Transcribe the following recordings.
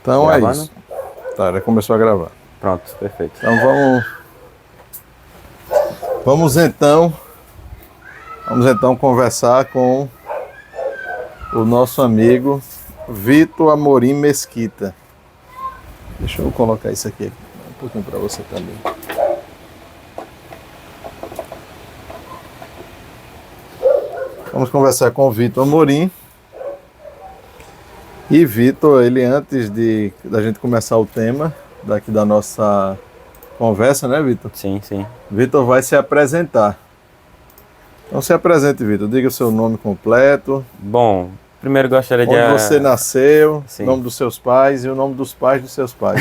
Então Gravando? é isso. Tá, já começou a gravar. Pronto, perfeito. Então vamos então conversar com o nosso amigo Vitor Amorim Mesquita. Deixa eu colocar isso aqui um pouquinho para você também. Vamos conversar com o Vitor Amorim. E Vitor, ele antes da gente começar o tema daqui da nossa conversa, né, Vitor? Sim, sim. Vitor vai se apresentar. Então se apresente, Vitor. Diga o seu nome completo, Bom, primeiro gostaria de... onde você nasceu, Sim. nome dos seus pais e o nome dos pais dos seus pais.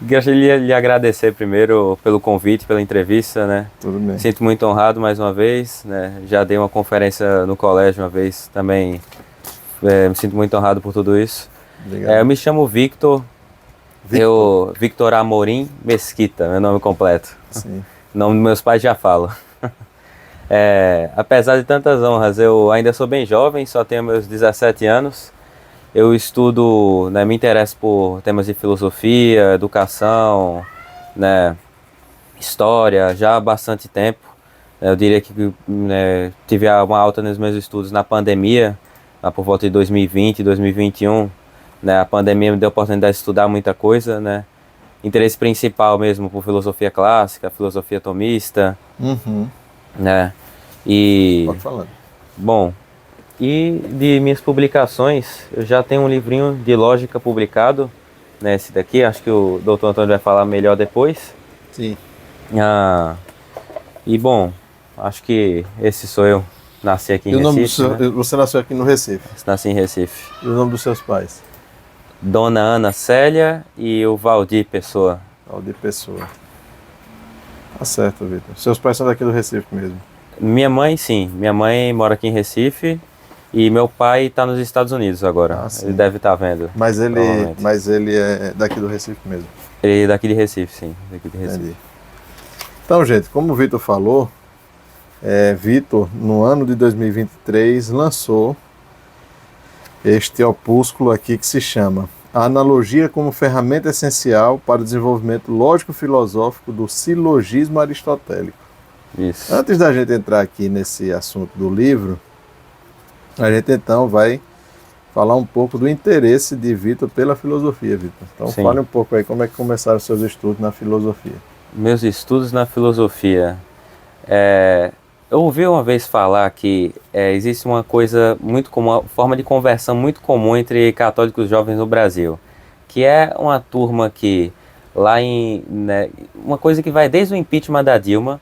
Gostaria de lhe agradecer primeiro pelo convite, pela entrevista, né? Tudo bem. Sinto muito honrado mais uma vez, né? Já dei uma conferência no colégio uma vez também. Me sinto muito honrado por tudo isso. Obrigado. Eu me chamo Victor. Victor Amorim Mesquita, meu nome completo. Sim. O nome dos meus pais já falo. Apesar de tantas honras, eu ainda sou bem jovem, só tenho meus 17 anos. Eu estudo, né, me interesso por temas de filosofia, educação, né, história, já há bastante tempo. Eu diria que tive uma alta nos meus estudos na pandemia, lá por volta de 2020, 2021. Né, a pandemia me deu a oportunidade de estudar muita coisa, né? Interesse principal mesmo por filosofia clássica, filosofia tomista, Uhum. né? E Pode falar. bom, e de minhas publicações, eu já tenho um livrinho de lógica publicado, né? Esse daqui, acho que o Dr. Antônio vai falar melhor depois. Sim. E bom, acho que esse sou eu. Nasci aqui em E o nome Recife, né? Você nasceu aqui no Recife. Nasci em Recife. E o nome dos seus pais? Dona Ana Célia e o Valdir Pessoa. Valdir Pessoa. Tá certo, Vitor. Seus pais são daqui do Recife mesmo? Minha mãe, sim. Minha mãe mora aqui em Recife e meu pai está nos Estados Unidos agora. Sim. Ele deve estar vendo. Mas ele é daqui do Recife mesmo? Ele é daqui de Recife, sim. Daqui de Recife. Entendi. Então, gente, como o Vitor falou, Vitor, no ano de 2023, lançou este opúsculo aqui que se chama A Analogia como Ferramenta Essencial para o Desenvolvimento Lógico-Filosófico do Silogismo Aristotélico. Isso. Antes da gente entrar aqui nesse assunto do livro, a gente então vai falar um pouco do interesse de Vitor pela filosofia, Vitor. Então Sim. fale um pouco aí como é que começaram os seus estudos na filosofia. Meus estudos na filosofia. Eu ouvi uma vez falar que existe uma coisa muito comum, uma forma de conversão muito comum entre católicos jovens no Brasil, que é uma turma que uma coisa que vai desde o impeachment da Dilma,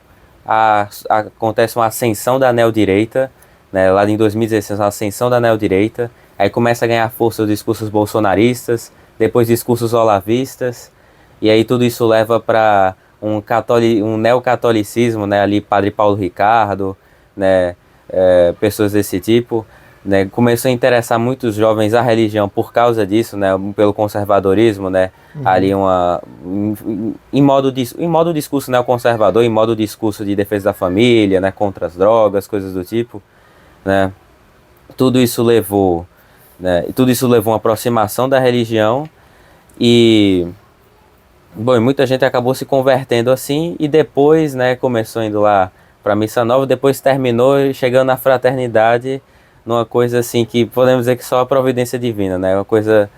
acontece uma ascensão da neodireita, né, lá em 2016, uma ascensão da neodireita, aí começa a ganhar força os discursos bolsonaristas, depois discursos olavistas, e aí tudo isso leva para um neocatolicismo, né, ali Padre Paulo Ricardo, né, pessoas desse tipo, né, começou a interessar muitos jovens a religião por causa disso, né, pelo conservadorismo, né, ali em modo discurso neoconservador, em modo discurso de defesa da família, né, contra as drogas, coisas do tipo, né, tudo isso levou uma aproximação da religião e bom, muita gente acabou se convertendo assim e depois, né, começou indo lá para a Missa Nova, depois terminou chegando na fraternidade, numa coisa assim que podemos dizer que só a providência divina, né, uma coisa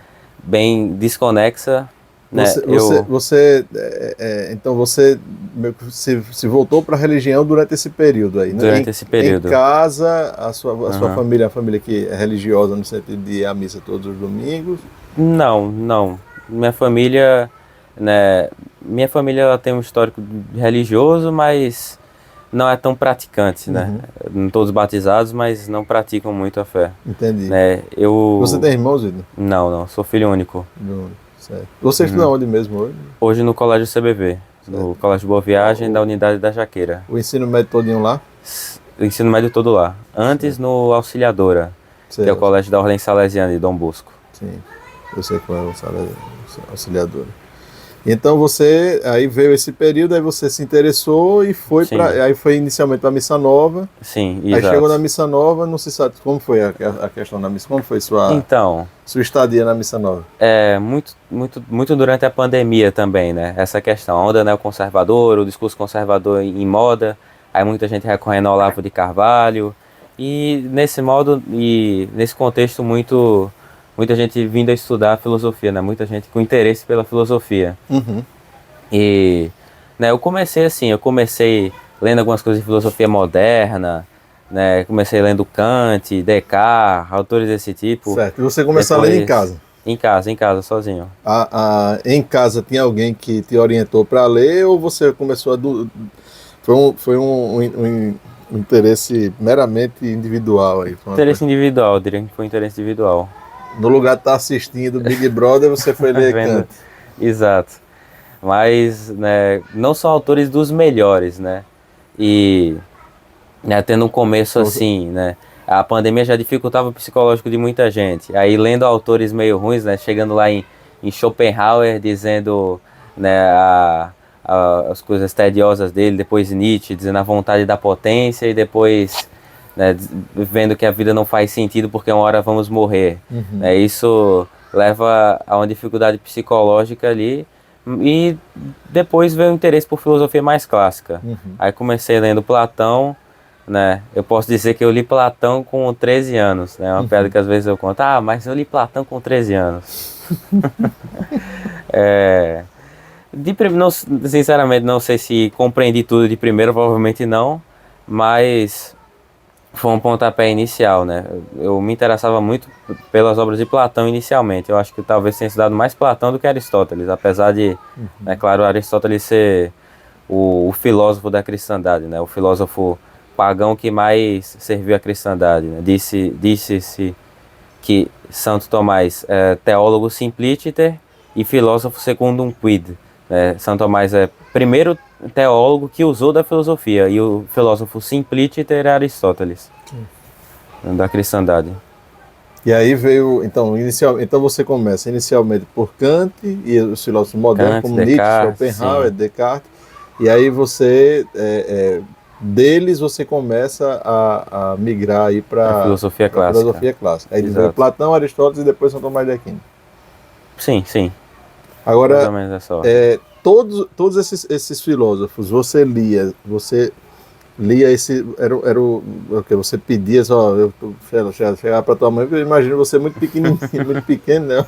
bem desconexa, né. Então você se voltou para a religião durante esse período aí, né? Durante esse período. Em casa, a sua família, a família que é religiosa no sentido de ir à missa todos os domingos? Não. Minha família, né, ela tem um histórico religioso, mas não é tão praticante, né? Todos batizados, mas não praticam muito a fé. Entendi. Né? Você tem irmãos, Vitor? Não, sou filho único. Certo. Você estuda onde mesmo hoje? Hoje no Colégio CBV, no Colégio Boa Viagem, da Unidade da Jaqueira. O ensino médio todinho lá? O ensino médio todo lá. Antes no Auxiliadora, que é o Colégio da Ordem Salesiana de Dom Bosco. Sim, eu sei qual é o Auxiliadora. Então você, aí veio esse período, aí você se interessou e foi Sim, aí foi inicialmente para a Missa Nova, sim, aí chegou exato. na Missa Nova, não se sabe como foi a questão da missa, como foi Então, sua estadia na Missa Nova? muito durante a pandemia também, né? Essa questão, a onda neoconservadora, o discurso conservador em moda, aí muita gente recorrendo ao Olavo de Carvalho, e nesse modo, e nesse contexto, muita gente vindo a estudar filosofia, né? Muita gente com interesse pela filosofia. Uhum. E, né, eu comecei lendo algumas coisas de filosofia moderna, né? Comecei lendo Kant, Descartes, autores desse tipo. Certo. E você começou a ler em Depois, casa? em casa, sozinho. Em casa tinha alguém que te orientou para ler ou você começou foi um interesse meramente individual aí? Foi uma coisa. Interesse individual, eu diria que foi interesse individual. No lugar de estar assistindo Big Brother, você foi ler Vendo? Kant. Exato. Mas, né, não são autores dos melhores, né? E, né, tendo um começo assim, né? A pandemia já dificultava o psicológico de muita gente. Aí lendo autores meio ruins, né? Chegando lá em Schopenhauer dizendo, né, as coisas tediosas dele, depois Nietzsche dizendo a vontade da potência e depois, né, vendo que a vida não faz sentido porque uma hora vamos morrer. Uhum. Né, isso leva a uma dificuldade psicológica ali e depois veio o interesse por filosofia mais clássica. Uhum. Aí comecei lendo Platão, né? Eu posso dizer que eu li Platão com 13 anos, né? Uma piada que às vezes eu conto, mas eu li Platão com 13 anos. É, não, sinceramente, não sei se compreendi tudo de primeira, provavelmente não, mas foi um pontapé inicial, né? Eu me interessava muito pelas obras de Platão inicialmente. Eu acho que talvez tenha estudado mais Platão do que Aristóteles, apesar de, né, claro, Aristóteles ser o filósofo da cristandade, né? O filósofo pagão que mais serviu à cristandade, né? Disse-se que Santo Tomás é teólogo simpliciter e filósofo secundum quid. Né? Santo Tomás é primeiro teólogo que usou da filosofia e o filósofo simpliciter é Aristóteles, da cristandade. E aí veio, então você começa inicialmente por Kant e os filósofos modernos Kant, como Nietzsche, Descartes, Schopenhauer, sim. Descartes, e aí você deles você começa a migrar aí A para filosofia a clássica. filosofia clássica. Aí veio Exato. Platão, Aristóteles e depois São Tomás de Aquino. Sim, sim. Mais ou Agora, menos essa ordem. todos esses filósofos, você lia o que você pedia, só eu chegar para tua mãe, eu imagino você muito pequenininho, muito pequeno, né?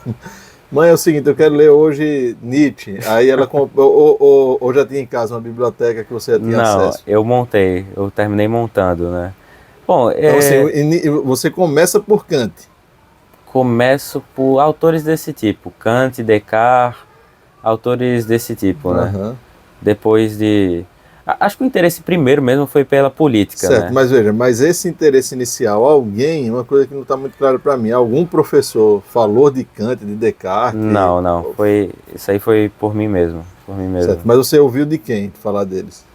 Mãe, é o seguinte, eu quero ler hoje Nietzsche. Aí ela ou já tinha em casa uma biblioteca que você já tinha Não, acesso. eu terminei montando, né? Bom, Então, assim, você começa por Kant. começo por autores desse tipo, Kant, Descartes, autores desse tipo, né? Aham. Depois de... Acho que o interesse primeiro mesmo foi pela política, Certo, né? mas veja, mas esse interesse inicial, uma coisa que não está muito clara para mim, algum professor falou de Kant, de Descartes, Não, não, isso aí foi por mim mesmo, por mim certo, mesmo. mas você ouviu de quem falar deles?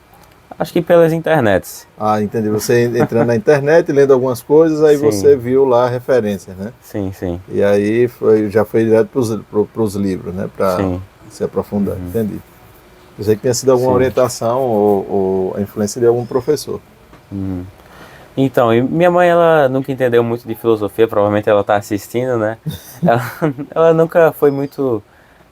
Acho que pelas internets, Ah, entendi. Você entrando na internet, lendo algumas coisas, aí você sim, viu lá referências, né? sim, sim, E aí já foi direto para os livros, né? Para sim, se aprofundar. Entendi. Eu sei que tinha sido alguma sim. orientação ou a influência de algum professor. Então, e minha mãe, ela nunca entendeu muito de filosofia, provavelmente ela tá assistindo, né? Ela, ela nunca foi muito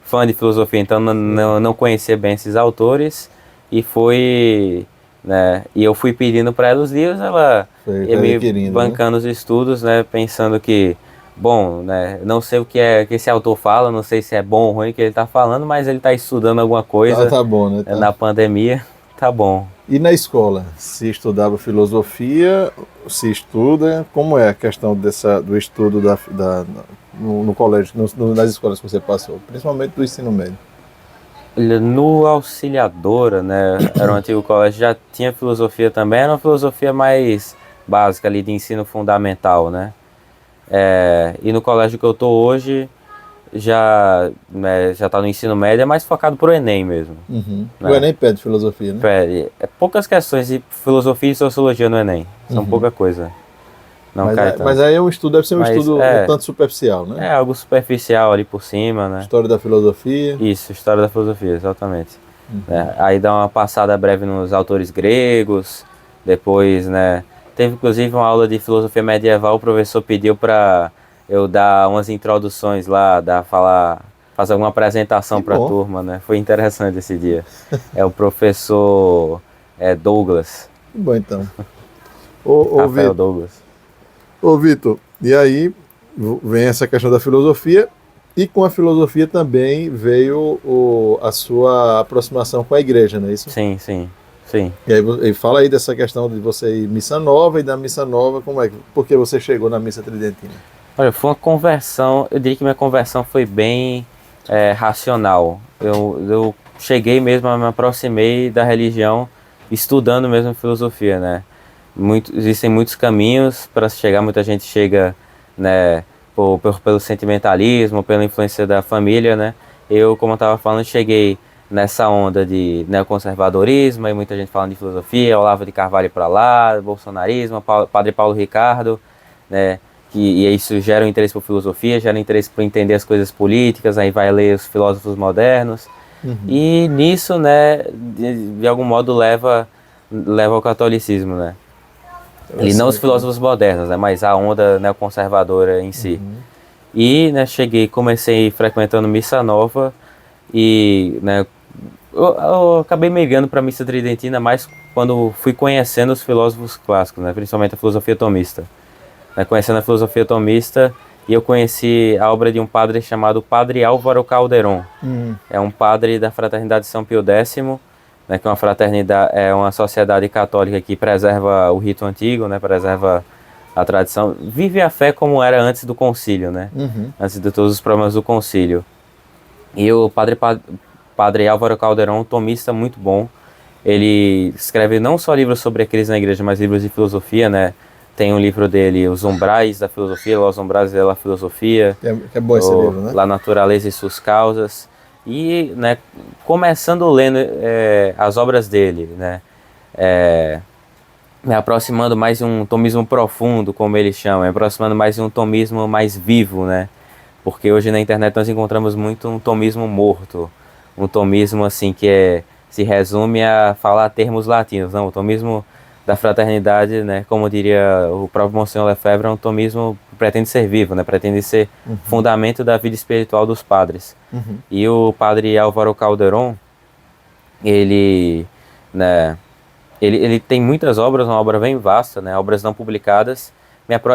fã de filosofia, então não conhecia bem esses autores e foi, né? E eu fui pedindo para ela os livros, ela ia Foi me adquirindo, né? bancando os estudos, né? Pensando que, bom, né? Não sei o que é que esse autor fala, não sei se é bom ou ruim o que ele tá falando, mas ele tá estudando alguma Tá, coisa, tá bom, né? né, Tá. na pandemia, tá bom. E na escola, se estudava filosofia, se estuda, como é a questão do estudo no colégio, nas escolas que você passou, principalmente do ensino médio? Olha, no Auxiliadora, né, era um antigo colégio, já tinha filosofia também, era uma filosofia mais básica ali de ensino fundamental, né? E no colégio que eu tô hoje, já tá no ensino médio, é mais focado pro Enem mesmo, Uhum. O né? Enem pede filosofia, né? É poucas questões de filosofia e sociologia no Enem, são Uhum. pouca coisa. Não Mas, cai tanto. mas aí o estudo deve ser um Mas estudo um tanto superficial, né? É algo superficial ali por cima, né? História da filosofia. Isso, história da filosofia, exatamente. Aí dá uma passada breve nos autores gregos, depois, né? Teve inclusive uma aula de filosofia medieval, o professor pediu para eu dar umas introduções lá, fazer alguma apresentação Que para a bom. turma, né? Foi interessante esse dia. É o professor Douglas, Que bom, então. Ô, Rafael Vitor, Douglas. e aí vem essa questão da filosofia, e com a filosofia também veio a sua aproximação com a igreja, não é isso? Sim, sim, sim. E aí e fala aí dessa questão de você ir missa nova, e da missa nova, como é que, por que você chegou na missa tridentina? Olha, foi uma conversão, eu diria que minha conversão foi bem racional. Eu cheguei mesmo, me aproximei da religião estudando mesmo filosofia, né? Existem muitos caminhos para se chegar, muita gente chega, né, pelo sentimentalismo, pela influência da família, né? Eu, como eu estava falando, cheguei nessa onda de neoconservadorismo, aí muita gente falando de filosofia, Olavo de Carvalho para lá, bolsonarismo, Padre Paulo Ricardo, né? E isso gera um interesse por filosofia, gera um interesse por entender as coisas políticas, aí vai ler os filósofos modernos. E nisso, né, de algum modo leva ao catolicismo, né? E não os filósofos modernos, né, mas a onda neoconservadora em si. E, né, comecei frequentando missa nova e, né, eu acabei migrando para a missa tridentina mais quando fui conhecendo os filósofos clássicos, né, principalmente a filosofia tomista. Né, conhecendo a filosofia tomista, e eu conheci a obra de um padre chamado Padre Álvaro Calderon. É um padre da Fraternidade de São Pio X, né, que é uma fraternidade, é uma sociedade católica que preserva o rito antigo, né, preserva a tradição, vive a fé como era antes do concílio, né, antes de todos os problemas do concílio. E o padre Álvaro Calderon, um tomista muito bom, ele escreve não só livros sobre a crise na igreja, mas livros de filosofia, né. Tem um livro dele, Os Umbrais da Filosofia, Los Umbrais de la Filosofia, Que é bom esse livro, né? La Naturaleza e Suas Causas. E, né, começando lendo as obras dele, né, me aproximando mais de um tomismo profundo, como ele chama, me aproximando mais de um tomismo mais vivo, né, porque hoje na internet nós encontramos muito um tomismo morto, um tomismo assim que se resume a falar termos latinos, não, o tomismo da fraternidade, né, como diria o próprio Monsenhor Lefebvre, é um tomismo que pretende ser vivo, né, pretende ser fundamento da vida espiritual dos padres. E o padre Álvaro Calderon, ele, né, ele tem muitas obras, uma obra bem vasta, né, obras não publicadas.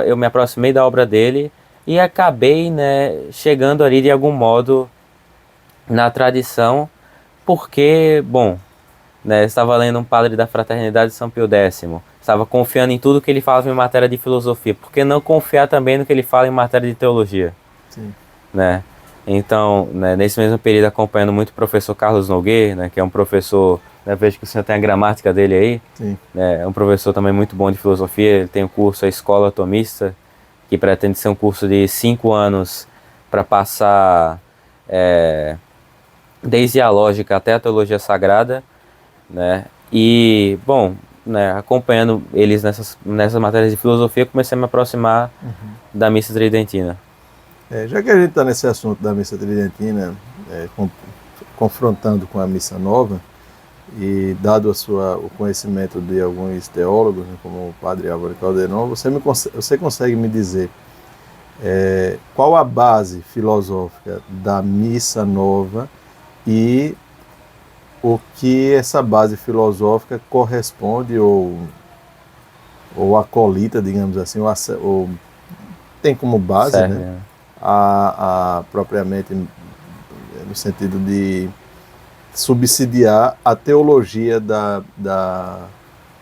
Eu me aproximei da obra dele e acabei, né, chegando ali de algum modo na tradição, porque, bom, né, estava lendo um padre da Fraternidade de São Pio X, estava confiando em tudo que ele falava em matéria de filosofia, por que não confiar também no que ele fala em matéria de teologia? Sim. Né? Então, né, nesse mesmo período, acompanhando muito o professor Carlos Nogueira, né, que é um professor, né, vejo que o senhor tem a gramática dele aí, né, é um professor também muito bom de filosofia, ele tem o curso A Escola Tomista, que pretende ser um curso de 5 anos para passar desde a lógica até a teologia sagrada, né? E, bom, né, acompanhando eles nessas matérias de filosofia, comecei a me aproximar da missa tridentina. Já que a gente está nesse assunto da missa tridentina, confrontando com a missa nova, e dado o conhecimento de alguns teólogos, né, como o padre Álvaro Calderon, você consegue me dizer qual a base filosófica da missa nova e o que essa base filosófica corresponde ou acolita, digamos assim, ou tem como base, Serve, né, a propriamente no sentido de subsidiar a teologia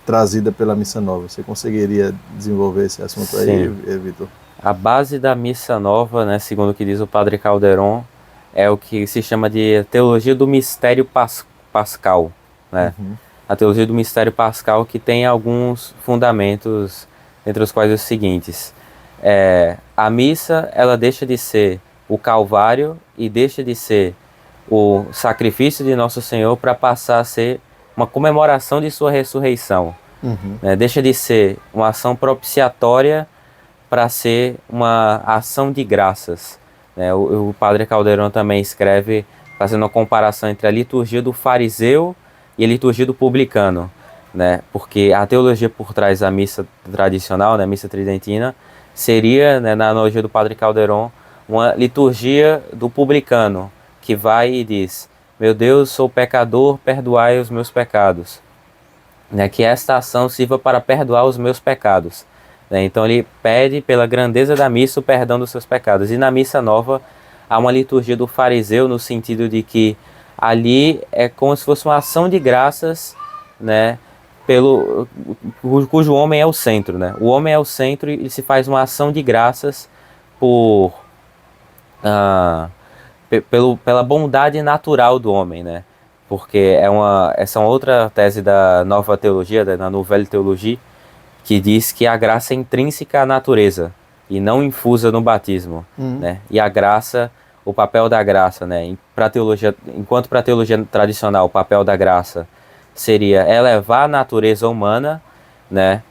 trazida pela missa nova. Você conseguiria desenvolver esse assunto aí, Vitor? A base da missa nova, né, segundo o que diz o padre Calderon, é o que se chama de teologia do mistério pascal, né? A teologia do mistério pascal, que tem alguns fundamentos, entre os quais os seguintes: a missa, ela deixa de ser o Calvário e deixa de ser o sacrifício de Nosso Senhor para passar a ser uma comemoração de sua ressurreição. Né? Deixa de ser uma ação propiciatória para ser uma ação de graças, né? O padre Caldeirão também escreve fazendo uma comparação entre a liturgia do fariseu e a liturgia do publicano, né? Porque a teologia por trás da missa tradicional, né, missa tridentina, seria, né, na analogia do padre Caldeirão, uma liturgia do publicano, que vai e diz: meu Deus, sou pecador, perdoai os meus pecados. Né, que esta ação sirva para perdoar os meus pecados. Né? Então ele pede pela grandeza da missa o perdão dos seus pecados. E na missa nova há uma liturgia do fariseu, no sentido de que ali é como se fosse uma ação de graças, né, cujo homem é o centro. Né? O homem é o centro e se faz uma ação de graças por, pela bondade natural do homem, né? Porque essa é uma outra tese da nova teologia, da Nouvelle Théologie, que diz que a graça é intrínseca à natureza e não infusa no batismo, né? E a graça, o papel da graça, né? Enquanto para a teologia tradicional o papel da graça seria elevar a natureza humana, né?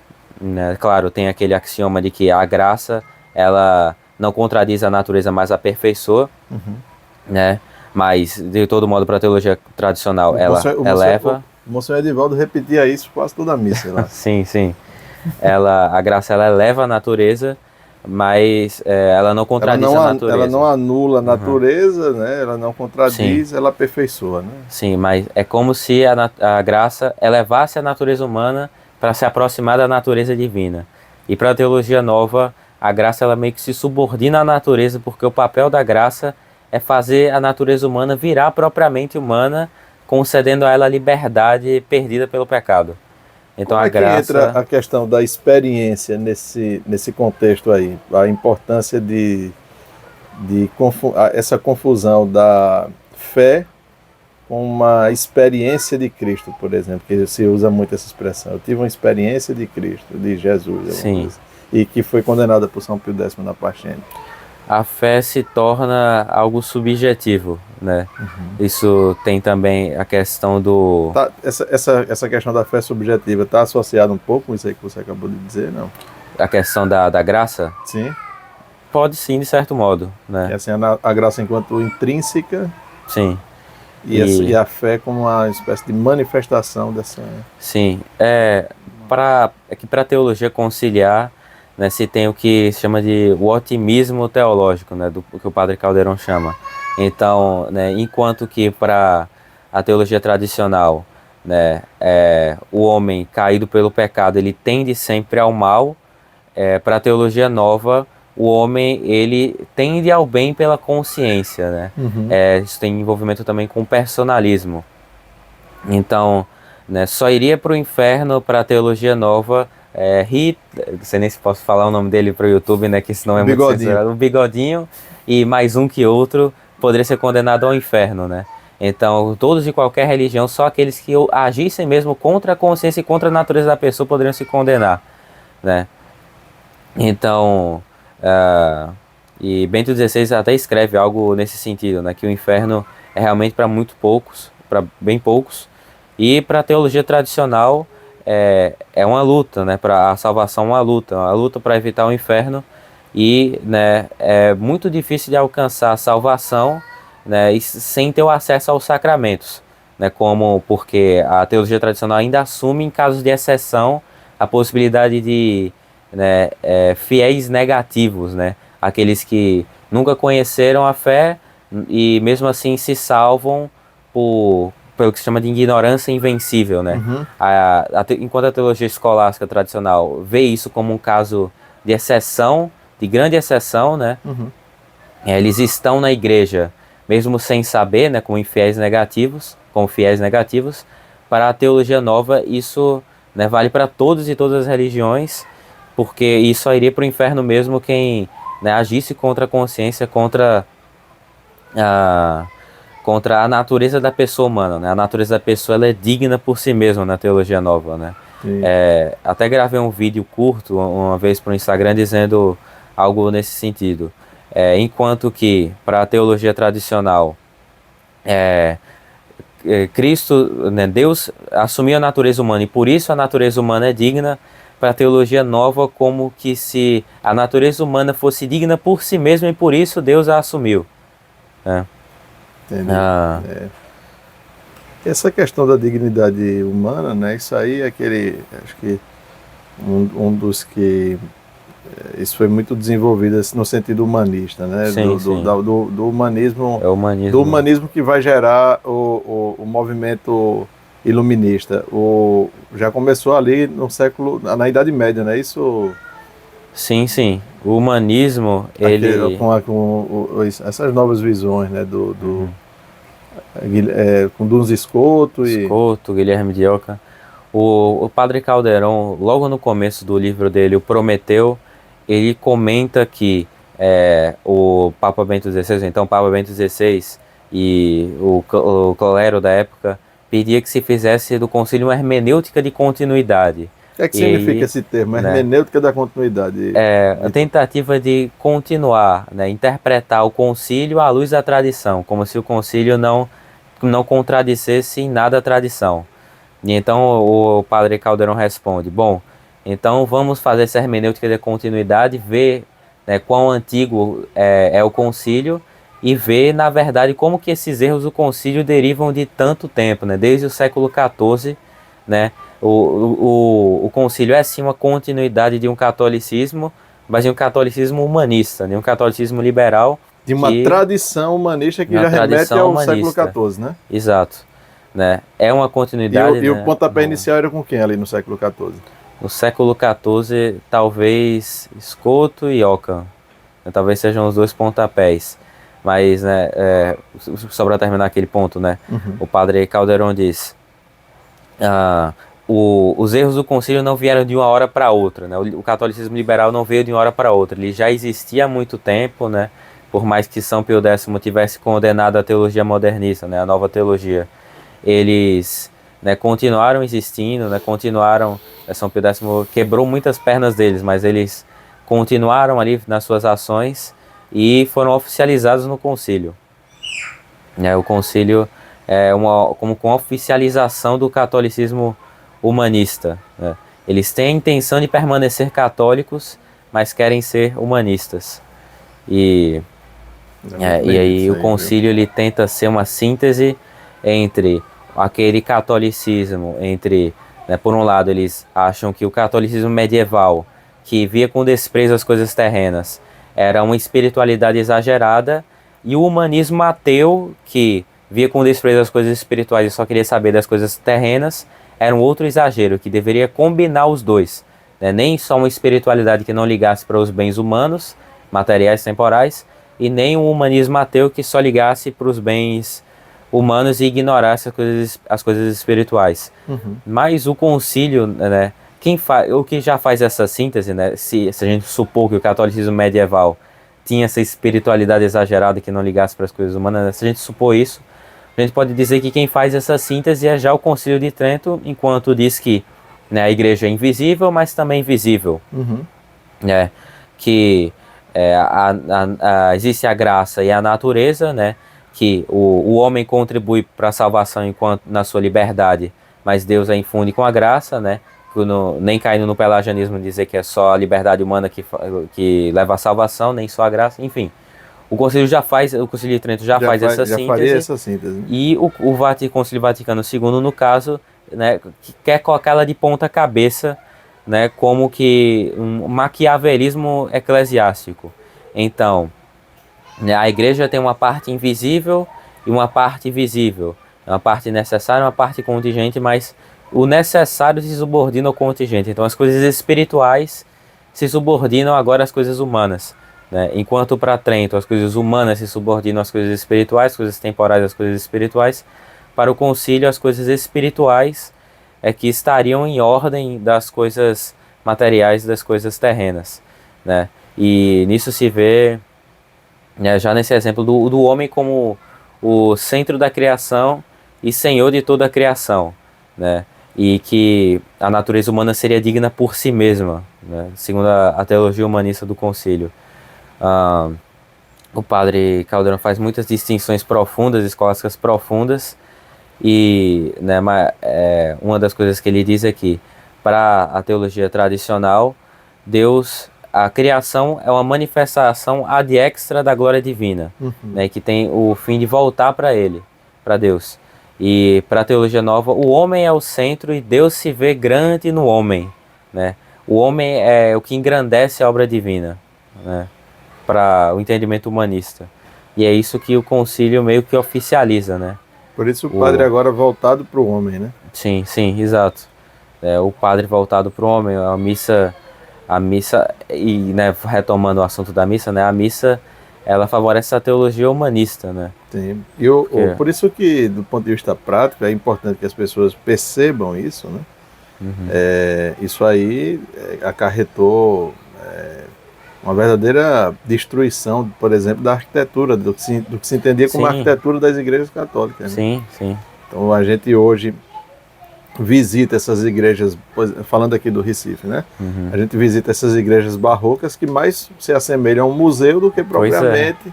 Claro, tem aquele axioma de que a graça, ela não contradiz a natureza, mas aperfeiçoa, né? Mas, de todo modo, para a teologia tradicional, ela eleva... O Monsenhor Edivaldo repetia isso quase toda a missa lá. Sim, sim. A graça, ela eleva a natureza, mas ela não contradiz a natureza. Ela não anula a natureza, né? Ela não contradiz, sim, ela aperfeiçoa, né? Sim, mas é como se a graça elevasse a natureza humana para se aproximar da natureza divina. E para a teologia nova, a graça, ela meio que se subordina à natureza, porque o papel da graça é fazer a natureza humana virar propriamente humana, concedendo a ela a liberdade perdida pelo pecado. Então como a graça... entra a questão da experiência nesse contexto aí? A importância de essa confusão da fé com uma experiência de Cristo, por exemplo, que se usa muito essa expressão. Eu tive uma experiência de Cristo, de Jesus. Sim. E que foi condenada por São Pio X na Pachente. A fé se torna algo subjetivo, né? Isso tem também a questão do... Tá, essa questão da fé subjetiva está associada um pouco com isso aí que você acabou de dizer, não? A questão da graça? Sim. Pode sim, de certo modo, né? E assim, a graça enquanto intrínseca. Sim. E a fé como uma espécie de manifestação dessa... Sim. É que para a teologia conciliar, né, se tem o que se chama de o otimismo teológico, né, do que o padre Caldeirão chama. Então, né, enquanto que para a teologia tradicional, né, o homem caído pelo pecado, ele tende sempre ao mal, para a teologia nova, o homem, ele tende ao bem pela consciência, né? Isso tem envolvimento também com personalismo. Então, né, só iria para o inferno para a teologia nova não sei nem se posso falar o nome dele para o YouTube, né, que senão é muito censurado. O Bigodinho e mais um que outro poderia ser condenado ao inferno, né? Então, todos de qualquer religião, só aqueles que agissem mesmo contra a consciência e contra a natureza da pessoa poderiam se condenar, né? Então, e Bento XVI até escreve algo nesse sentido, né, que o inferno é realmente para muito poucos, para bem poucos, e para a teologia tradicional é uma luta, né, para a salvação uma luta para evitar o inferno, e, né, é muito difícil de alcançar a salvação, né, sem ter o acesso aos sacramentos, né, porque a teologia tradicional ainda assume em casos de exceção a possibilidade de, né, fiéis negativos, né, aqueles que nunca conheceram a fé e mesmo assim se salvam pelo que se chama de ignorância invencível, né? Enquanto a teologia escolástica tradicional vê isso como um caso de exceção, de grande exceção, né? Eles estão na igreja mesmo sem saber, né, como fiéis negativos, para a teologia nova isso, né, vale para todos e todas as religiões, porque isso só iria para o inferno mesmo quem, né, agisse contra a consciência, contra a natureza da pessoa humana, né? A natureza da pessoa, ela é digna por si mesma na teologia nova, né? Até gravei um vídeo curto uma vez para o Instagram dizendo algo nesse sentido. Enquanto que para a teologia tradicional Cristo, né, Deus assumiu a natureza humana e por isso a natureza humana é digna, para a teologia nova como que se a natureza humana fosse digna por si mesma e por isso Deus a assumiu. Né? Entendi. Essa questão da dignidade humana, né? Isso aí é acho que um dos que isso foi muito desenvolvido no sentido humanista, né? Sim, do humanismo, humanismo. do humanismo que vai gerar o movimento iluminista. Já começou ali na Idade Média, não é isso? Sim. O humanismo, essas novas visões, né? Com Duns Scoto Guilherme de Ockham. O Padre Calderon, logo no começo do livro dele, o Prometeu, ele comenta que o Papa Bento XVI, então o Papa Bento XVI e o clero da época pedia que se fizesse do concílio uma hermenêutica de continuidade. O que significa esse termo, hermenêutica da continuidade? A tentativa de continuar, né, interpretar o concílio à luz da tradição, como se o concílio não contradissesse em nada a tradição. E então o Padre Calderon responde, bom, então vamos fazer essa hermenêutica de continuidade, ver, né, quão antigo é o concílio e ver, na verdade, como que esses erros do concílio derivam de tanto tempo, né, desde o século XIV, né, o concílio é sim uma continuidade de um catolicismo, mas de um catolicismo humanista, de um catolicismo liberal. De uma tradição humanista que já remete ao século XIV, né? Exato. Né? É uma continuidade. E o pontapé inicial era com quem ali no século XIV? No século XIV, talvez Scoto e Ockham. Talvez sejam os dois pontapés. Mas, né, só para terminar aquele ponto, né? O Padre Calderon diz: os erros do concílio não vieram de uma hora para outra, né? O catolicismo liberal não veio de uma hora para outra. Ele já existia há muito tempo, né? Por mais que São Pio X tivesse condenado a teologia modernista, né? A nova teologia. Eles, né, continuaram existindo, né, São Pio X quebrou muitas pernas deles, mas eles continuaram ali nas suas ações e foram oficializados no concílio. O concílio é como com oficialização do catolicismo humanista. Né? Eles têm a intenção de permanecer católicos, mas querem ser humanistas. E aí o concílio ele tenta ser uma síntese entre aquele catolicismo, né, por um lado eles acham que o catolicismo medieval, que via com desprezo as coisas terrenas, era uma espiritualidade exagerada, e o humanismo ateu, que via com desprezo as coisas espirituais e só queria saber das coisas terrenas, era um outro exagero, que deveria combinar os dois, né? Nem só uma espiritualidade que não ligasse para os bens humanos, materiais, temporais, e nem um humanismo ateu que só ligasse para os bens humanos e ignorasse as coisas espirituais. Mas o concílio, né, o que já faz essa síntese, né, se a gente supor que o catolicismo medieval tinha essa espiritualidade exagerada que não ligasse para as coisas humanas, né, se a gente supor isso, a gente pode dizer que quem faz essa síntese é já o Concílio de Trento, enquanto diz que, né, a igreja é invisível, mas também visível. Né, que existe a graça e a natureza, né, que o homem contribui para a salvação enquanto na sua liberdade, mas Deus a infunde com a graça, né? Nem caindo no pelagianismo dizer que é só a liberdade humana que leva à salvação, nem só a graça, enfim. O Concílio de Trento já faz essa síntese. E o Concílio Vaticano II, no caso, né, que quer colocá-la de ponta cabeça, né, como que um maquiavelismo eclesiástico. Então, a igreja tem uma parte invisível e uma parte visível. Uma parte necessária e uma parte contingente, mas o necessário se subordina ao contingente. Então as coisas espirituais se subordinam agora às coisas humanas. Né? Enquanto para Trento as coisas humanas se subordinam às coisas espirituais, as coisas temporais às coisas espirituais, para o concílio as coisas espirituais que estariam em ordem das coisas materiais, das coisas terrenas. Né? E nisso se vê, já nesse exemplo do homem como o centro da criação e senhor de toda a criação, né? E que a natureza humana seria digna por si mesma, né? Segundo a teologia humanista do concílio. O padre Calderon faz muitas distinções profundas, escolásticas profundas, e né, uma das coisas que ele diz é que para a teologia tradicional, a criação é uma manifestação ad extra da glória divina, né, que tem o fim de voltar para ele, para Deus. E para a teologia nova, o homem é o centro e Deus se vê grande no homem, né? O homem é o que engrandece a obra divina, né, para o entendimento humanista. E é isso que o concílio meio que oficializa, né? Por isso o padre agora voltado para o homem, né? Sim, sim, exato. O padre voltado para o homem, a missa, e, né, retomando o assunto da missa, né, a missa, ela favorece a teologia humanista, né? Sim. Por isso que, do ponto de vista prático, é importante que as pessoas percebam isso, né? Isso aí acarretou uma verdadeira destruição, por exemplo, da arquitetura, do que se entendia como a arquitetura das igrejas católicas, né? Sim, sim. Então a gente hoje visita essas igrejas, falando aqui do Recife, né? A gente visita essas igrejas barrocas que mais se assemelham a um museu do que propriamente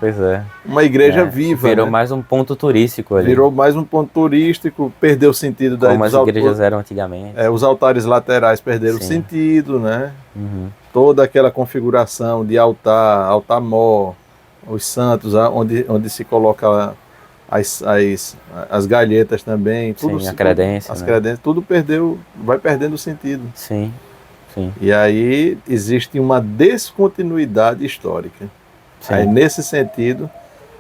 uma igreja viva. Virou, né? mais um ponto turístico ali. Virou mais um ponto turístico, perdeu o sentido da como as igrejas eram antigamente. Os altares laterais perderam o sentido, né? Toda aquela configuração de altar-mor, os santos, onde se coloca as galhetas também, tudo, a credência, as credências, tudo vai perdendo o sentido. Sim, sim. E aí existe uma descontinuidade histórica. Sim. Aí nesse sentido,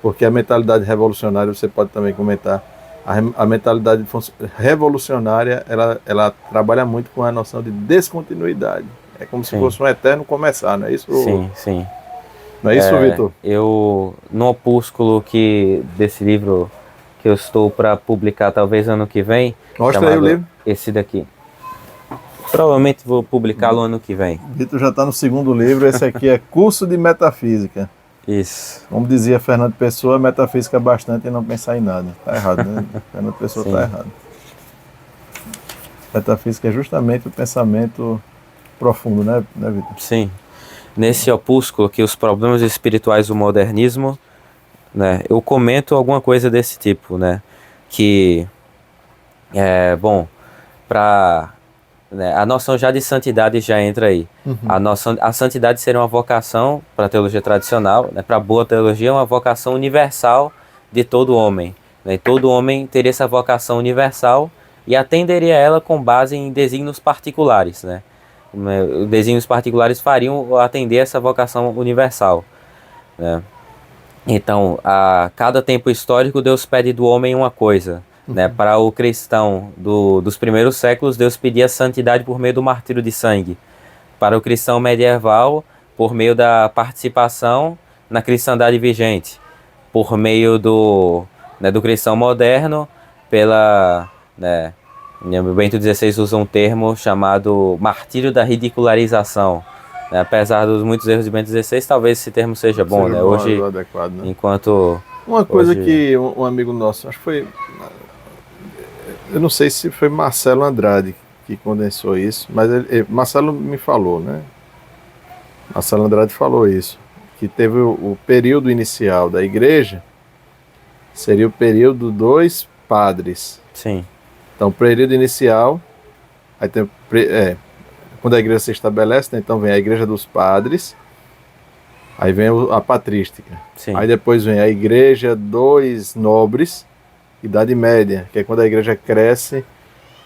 porque a mentalidade revolucionária, você pode também comentar, a mentalidade revolucionária, ela trabalha muito com a noção de descontinuidade. É como se fosse um eterno começar, não é isso? Sim, sim. Não é isso, Vitor? No opúsculo desse livro que eu estou para publicar, talvez ano que vem. Mostra aí o livro. Esse daqui. Provavelmente vou publicá-lo ano que vem. Vitor já está no segundo livro, esse aqui é Curso de Metafísica. Isso. Como dizia Fernando Pessoa, metafísica é bastante e não pensar em nada. Está errado, né? Fernando Pessoa está errado. Metafísica é justamente o pensamento profundo, né Vitor? Sim. Nesse opúsculo, que os problemas espirituais do modernismo, né, eu comento alguma coisa desse tipo, né, que né, a noção já de santidade já entra aí. A santidade seria uma vocação para a teologia tradicional, né, para a boa teologia, uma vocação universal de todo homem, né, e todo homem teria essa vocação universal e atenderia a ela com base em desígnios particulares, né. Desígnios particulares fariam atender essa vocação universal, né? Então, a cada tempo histórico, Deus pede do homem uma coisa, né? Para o cristão dos primeiros séculos, Deus pedia santidade por meio do martírio de sangue. Para o cristão medieval, por meio da participação na cristandade vigente. Por meio do cristão moderno, né, Bento XVI usa um termo chamado martírio da ridicularização. Né? Apesar dos muitos erros de Bento XVI, talvez esse termo seja bom, né? Hoje, adequado, né? Enquanto... Uma coisa que um amigo nosso, acho que foi... Eu não sei se foi Marcelo Andrade que condensou isso, mas Marcelo me falou, né? Marcelo Andrade falou isso, que teve o período inicial da igreja, seria o período dos padres. Sim. Então, período inicial, aí tem, quando a igreja se estabelece, né, então vem a igreja dos padres, aí vem a patrística. Sim. Aí depois vem a igreja dos nobres, Idade Média, que é quando a igreja cresce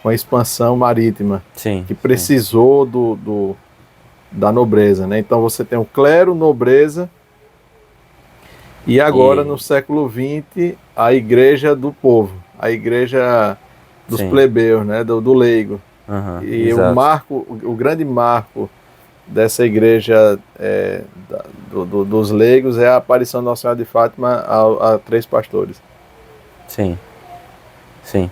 com a expansão marítima, sim, que precisou da nobreza, né? Então você tem o clero, nobreza, e agora no século XX a igreja do povo, a igreja dos plebeus, né? do leigo. E exato. o grande marco dessa igreja dos leigos é a aparição de Nossa Senhora de Fátima a 3 pastores. Sim, sim.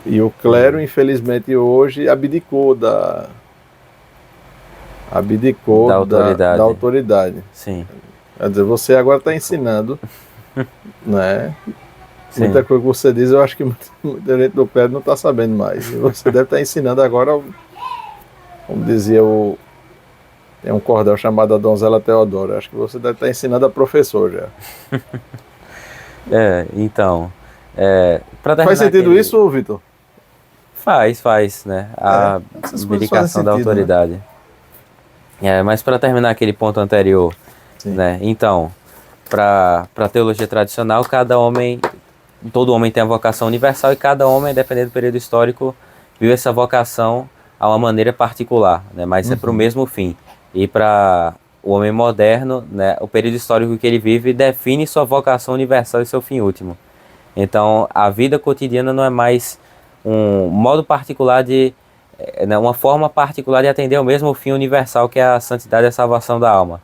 E o clero, infelizmente, hoje abdicou da autoridade. Sim. Quer dizer, você agora está ensinando, né? Sim. Muita coisa que você diz, eu acho que muita gente do clero não está sabendo mais. Você deve estar ensinando agora, como dizia tem um cordel chamado a Donzela Teodora. Acho que você deve estar ensinando a professor já. Então... Faz sentido isso, Vitor? Faz, né? A Essas coisas fazem abdicação da sentido, né? autoridade. Mas para terminar aquele ponto anterior, Sim. né? Então, para a teologia tradicional, todo homem tem a vocação universal e cada homem, dependendo do período histórico, vive essa vocação a uma maneira particular, né? Mas é para o mesmo fim. E para o homem moderno, né? O período histórico que ele vive define sua vocação universal e seu fim último. Então, a vida cotidiana não é mais um modo particular né, uma forma particular de atender ao mesmo fim universal que é a santidade e a salvação da alma,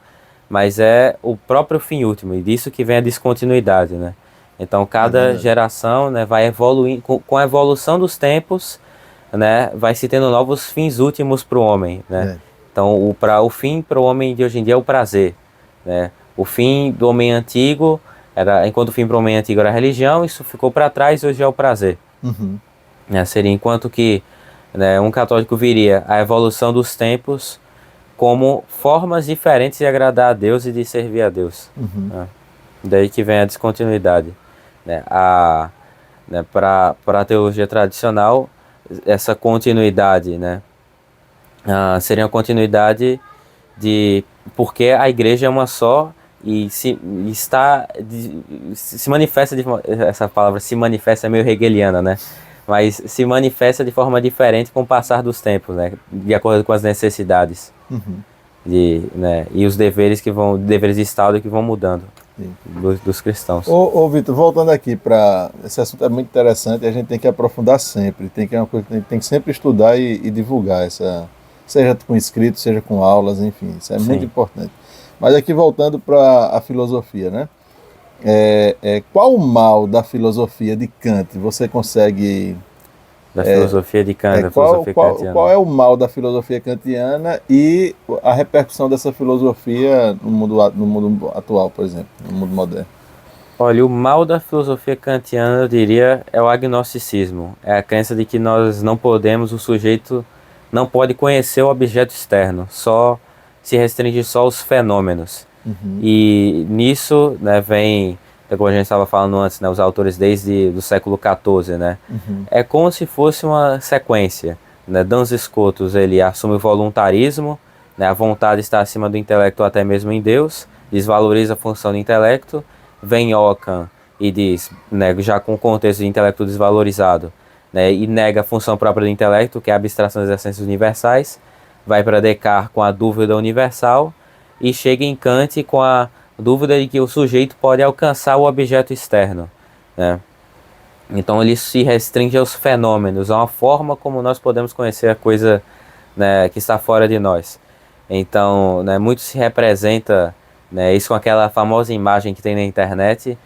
mas é o próprio fim último, e disso que vem a descontinuidade, né? Então, cada geração, né, vai evoluindo, com a evolução dos tempos, né, vai se tendo novos fins últimos para o homem, né? Então, o fim para o homem de hoje em dia é o prazer, né? O fim do homem antigo enquanto o fim para o homem antigo era a religião, isso ficou para trás, hoje é o prazer. Seria enquanto que, né, um católico viria a evolução dos tempos como formas diferentes de agradar a Deus e de servir a Deus. Daí que vem a descontinuidade. Né? Para a teologia tradicional, essa continuidade, né, seria uma continuidade porque a igreja é uma só e se manifesta essa palavra se manifesta é meio hegeliana, né? Mas se manifesta de forma diferente com o passar dos tempos, né? De acordo com as necessidades né? E os deveres deveres de Estado que vão mudando dos cristãos. Ô Vitor, voltando aqui para esse assunto é muito interessante, a gente tem que aprofundar sempre, é uma coisa que tem que sempre estudar e divulgar seja com escrito, seja com aulas, enfim, isso é muito importante. Mas aqui voltando para a filosofia, né? Qual o mal da filosofia de Kant você consegue... Da filosofia de Kant, da filosofia kantiana. Qual é o mal da filosofia kantiana e a repercussão dessa filosofia no mundo atual, por exemplo, no mundo moderno? Olha, o mal da filosofia kantiana, eu diria, é o agnosticismo. É a crença de que o sujeito não pode conhecer o objeto externo, se restringe só aos fenômenos. E nisso, né, vem, como a gente estava falando antes, né, os autores desde o século XIV, né? É como se fosse uma sequência. Né? Duns Scotus, ele assume o voluntarismo, né, a vontade está acima do intelecto ou até mesmo em Deus, desvaloriza a função do intelecto. Vem Ockham e diz, né, já com o contexto de intelecto desvalorizado, né, e nega a função própria do intelecto, que é a abstração das essências universais. Vai para Descartes com a dúvida universal e chega em Kant com a dúvida de que o sujeito pode alcançar o objeto externo, né? Então ele se restringe aos fenômenos, a uma forma como nós podemos conhecer a coisa, né, que está fora de nós. Então, né, muito se representa, né, isso com aquela famosa imagem que tem na internet,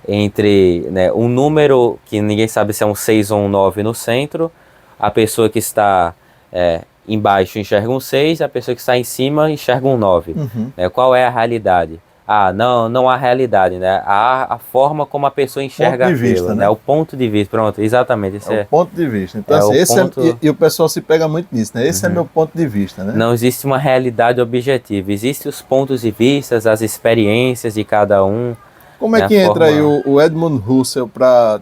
entre, né, um número que ninguém sabe se é um 6 ou um 9 no centro, a pessoa que está embaixo enxerga um 6, a pessoa que está em cima enxerga um 9. Qual é a realidade? Não há realidade, né? Há a forma como a pessoa enxerga aquilo, né? O ponto de vista, pronto, exatamente. O ponto de vista. Então, assim, e o pessoal se pega muito nisso, né? Esse é meu ponto de vista, né? Não existe uma realidade objetiva, existem os pontos de vista, as experiências de cada um. Como é que entra aí o Edmund Husserl para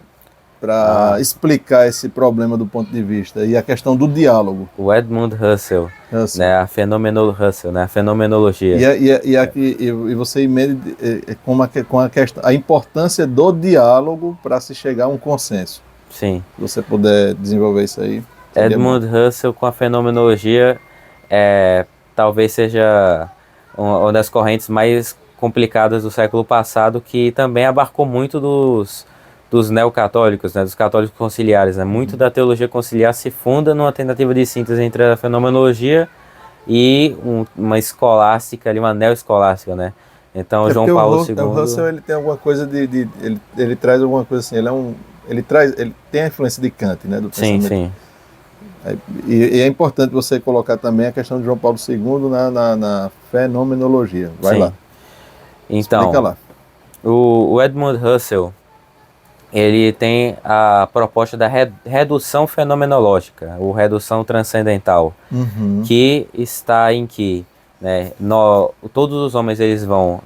explicar esse problema do ponto de vista e a questão do diálogo? O Edmund Husserl. Né, a fenomenologia. E você emenda com a importância do diálogo para se chegar a um consenso. Sim. Se você puder desenvolver isso aí. Edmund Husserl com a fenomenologia talvez seja uma das correntes mais complicadas do século passado, que também abarcou muito dos neocatólicos, né, dos católicos conciliares. Né? Muito da teologia conciliar se funda numa tentativa de síntese entre a fenomenologia e uma escolástica, uma neoescolástica, né? Então, João Paulo II... O Husserl, ele tem alguma coisa ele traz alguma coisa assim, ele tem a influência de Kant, né, do pensamento. Sim. E é importante você colocar também a questão de João Paulo II na fenomenologia. Vai lá. Então, explica lá. O Edmund Husserl, ele tem a proposta da redução fenomenológica, ou redução transcendental, que está em que, né, todos os homens eles vão,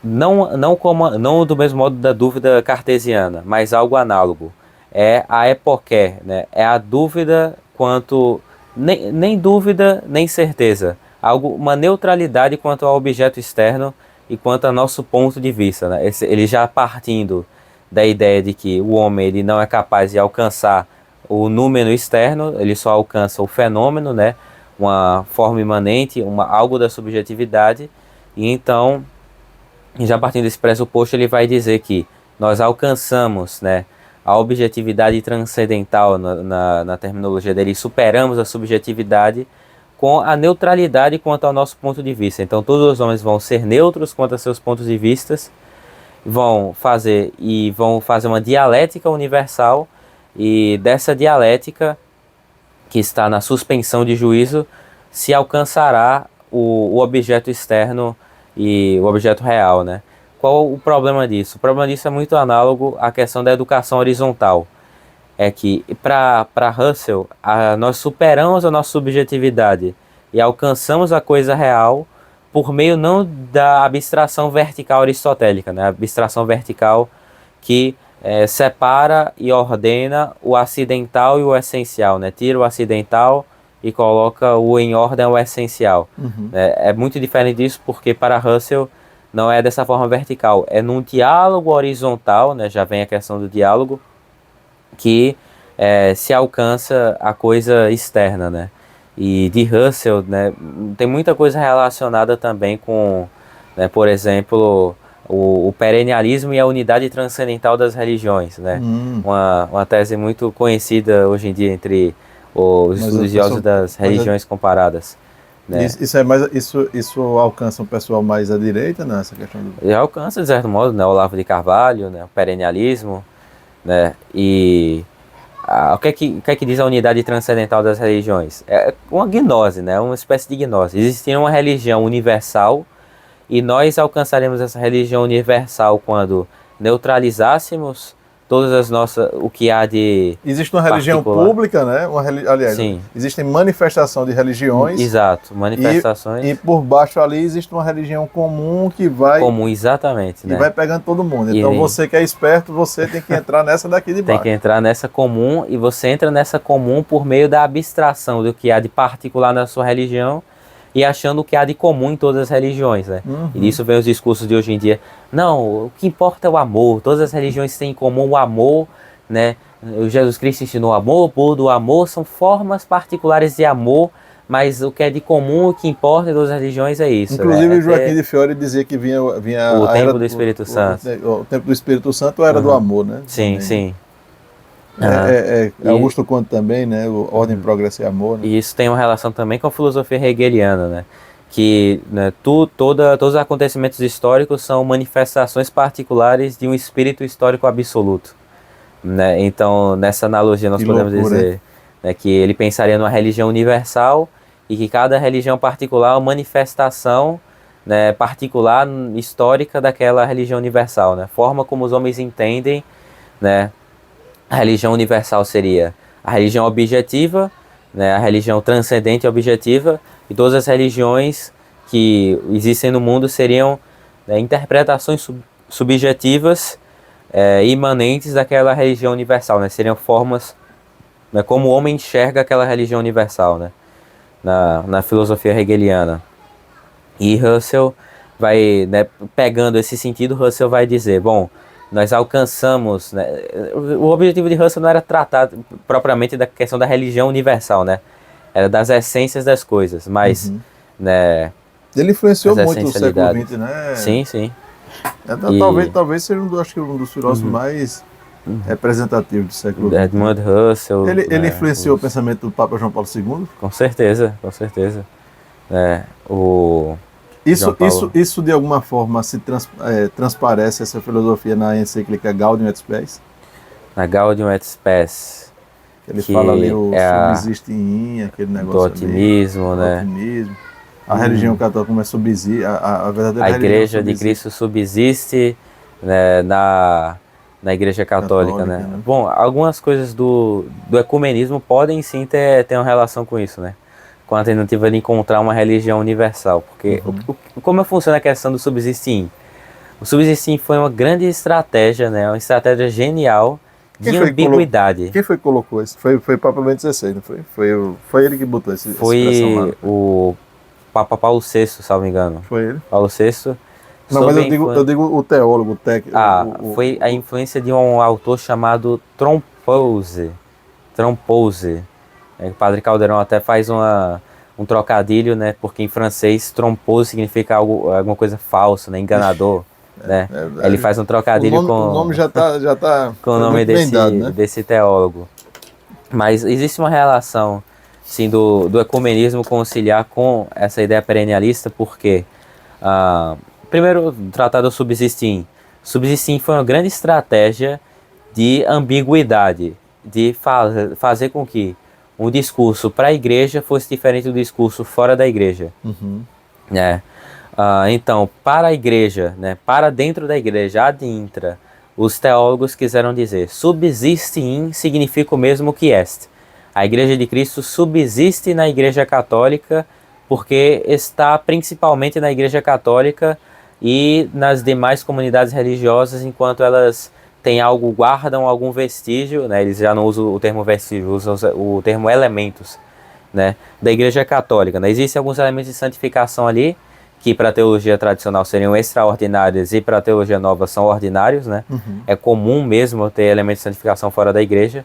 não do mesmo modo da dúvida cartesiana, mas algo análogo. é a epoqué, né? É a dúvida quanto... Nem dúvida, nem certeza. Uma neutralidade quanto ao objeto externo e quanto ao nosso ponto de vista, né? Ele já partindo da ideia de que o homem ele não é capaz de alcançar o número externo, ele só alcança o fenômeno, né? Uma forma imanente, algo da subjetividade. E então, já partindo desse pressuposto, ele vai dizer que nós alcançamos, né, a objetividade transcendental na terminologia dele, superamos a subjetividade com a neutralidade quanto ao nosso ponto de vista. Então todos os homens vão ser neutros quanto a seus pontos de vista, vão fazer uma dialética universal, e dessa dialética, que está na suspensão de juízo, se alcançará o objeto externo e o objeto real, né? Qual o problema disso? O problema disso é muito análogo à questão da educação horizontal. É que, para Russell, nós superamos a nossa subjetividade e alcançamos a coisa real por meio não da abstração vertical aristotélica, né? A abstração vertical que separa e ordena o acidental e o essencial, né? Tira o acidental e coloca o em ordem o essencial. Uhum. É muito diferente disso, porque para Russell não é dessa forma vertical, é num diálogo horizontal, né? Já vem a questão do diálogo, que se alcança a coisa externa, né? E de Russell, né, tem muita coisa relacionada também com, né, por exemplo, o perennialismo e a unidade transcendental das religiões, né? Uma tese muito conhecida hoje em dia entre os estudiosos das religiões comparadas. Né? Isso alcança um pessoal mais à direita, né? Essa questão do... Já alcança, de certo modo, né, o Olavo de Carvalho, né, o perennialismo, né? E o que é que diz a unidade transcendental das religiões? É uma gnose, né? Uma espécie de gnose. Existia uma religião universal e nós alcançaremos essa religião universal quando neutralizássemos todas as nossas, o que há de existe uma religião pública, né? Aliás, sim, existem manifestação de religiões. Exato, manifestações. E por baixo ali existe uma religião comum que vai... Comum, exatamente, né? E vai pegando todo mundo. Então você que é esperto, você tem que entrar nessa daqui de baixo. Tem que entrar nessa comum, e você entra nessa comum por meio da abstração do que há de particular na sua religião e achando o que há de comum em todas as religiões, né? E disso vem os discursos de hoje em dia. Não, o que importa é o amor. Todas as religiões têm em comum o amor, né? O Jesus Cristo ensinou o amor, o Buda, o amor são formas particulares de amor, mas o que é de comum, o que importa em todas as religiões é isso. Inclusive, Joaquim de Fiore dizia que vinha o tempo do Espírito Santo. O tempo do Espírito Santo era do amor, né? Sim, sim. Augusto Conte também, né? O Ordem, Progresso e Amor. Né? E isso tem uma relação também com a filosofia hegeliana, né? Que, né, todos os acontecimentos históricos são manifestações particulares de um espírito histórico absoluto, né? Então, nessa analogia nós podemos dizer, né, que ele pensaria numa religião universal e que cada religião particular é uma manifestação, né, particular histórica daquela religião universal, né? Forma como os homens entendem, né? A religião universal seria a religião objetiva, né, a religião transcendente e objetiva, e todas as religiões que existem no mundo seriam, né, interpretações subjetivas imanentes daquela religião universal, né, seriam formas, né, como o homem enxerga aquela religião universal, né, na filosofia hegeliana. E Russell vai, né, pegando esse sentido, Russell vai dizer, bom, nós alcançamos, né, o objetivo de Russell não era tratar propriamente da questão da religião universal, né, era das essências das coisas, mas, né, ele influenciou muito o século XX, né? Sim, sim. Talvez seja um dos filósofos mais representativos do século XX. Edmund Russell. Ele influenciou o pensamento do Papa João Paulo II? Com certeza, com certeza. Isso de alguma forma transparece essa filosofia na encíclica Gaudium et Spes? Na Gaudium et Spes. Ele fala ali o subsiste em aquele negócio do otimismo, ali, né? Otimismo. A religião católica como é subsiste, a verdadeira religião. A Igreja de Cristo subsiste, né, na Igreja Católica, né? Bom, algumas coisas do ecumenismo podem sim ter uma relação com isso, né? Com a tentativa de encontrar uma religião universal, porque como funciona a questão do subsistir? O subsistir foi uma grande estratégia, né? Uma estratégia genial de ambiguidade. Quem foi que colocou isso? Foi Papa Bento XVI, não foi? Foi ele que botou essa expressão lá. Foi o Papa Paulo VI, se não me engano. Foi ele? Paulo VI. Não, mas eu digo o teólogo, o técnico. Foi a influência de um autor chamado Trompose. O Padre Caldeirão até faz um trocadilho, né? Porque em francês, trompose significa alguma coisa falsa, né? Enganador. Né? Ele faz um trocadilho com o nome já tá com o nome desse teólogo. Mas existe uma relação, sim, do ecumenismo conciliar com essa ideia perennialista, porque primeiro, o tratado Subsistim. Subsistim foi uma grande estratégia de ambiguidade, de fazer com que o discurso para a igreja fosse diferente do discurso fora da igreja. Né? Então, para a igreja, né, para dentro da igreja, ad intra, os teólogos quiseram dizer, subsiste in significa o mesmo que est. A igreja de Cristo subsiste na igreja católica porque está principalmente na igreja católica e nas demais comunidades religiosas, enquanto elas têm guardam algum vestígio, né, eles já não usam o termo vestígio, usam o termo elementos, né, da igreja católica. Né. Existem alguns elementos de santificação ali, que para a teologia tradicional seriam extraordinários e para a teologia nova são ordinários, né? É comum mesmo ter elementos de santificação fora da igreja,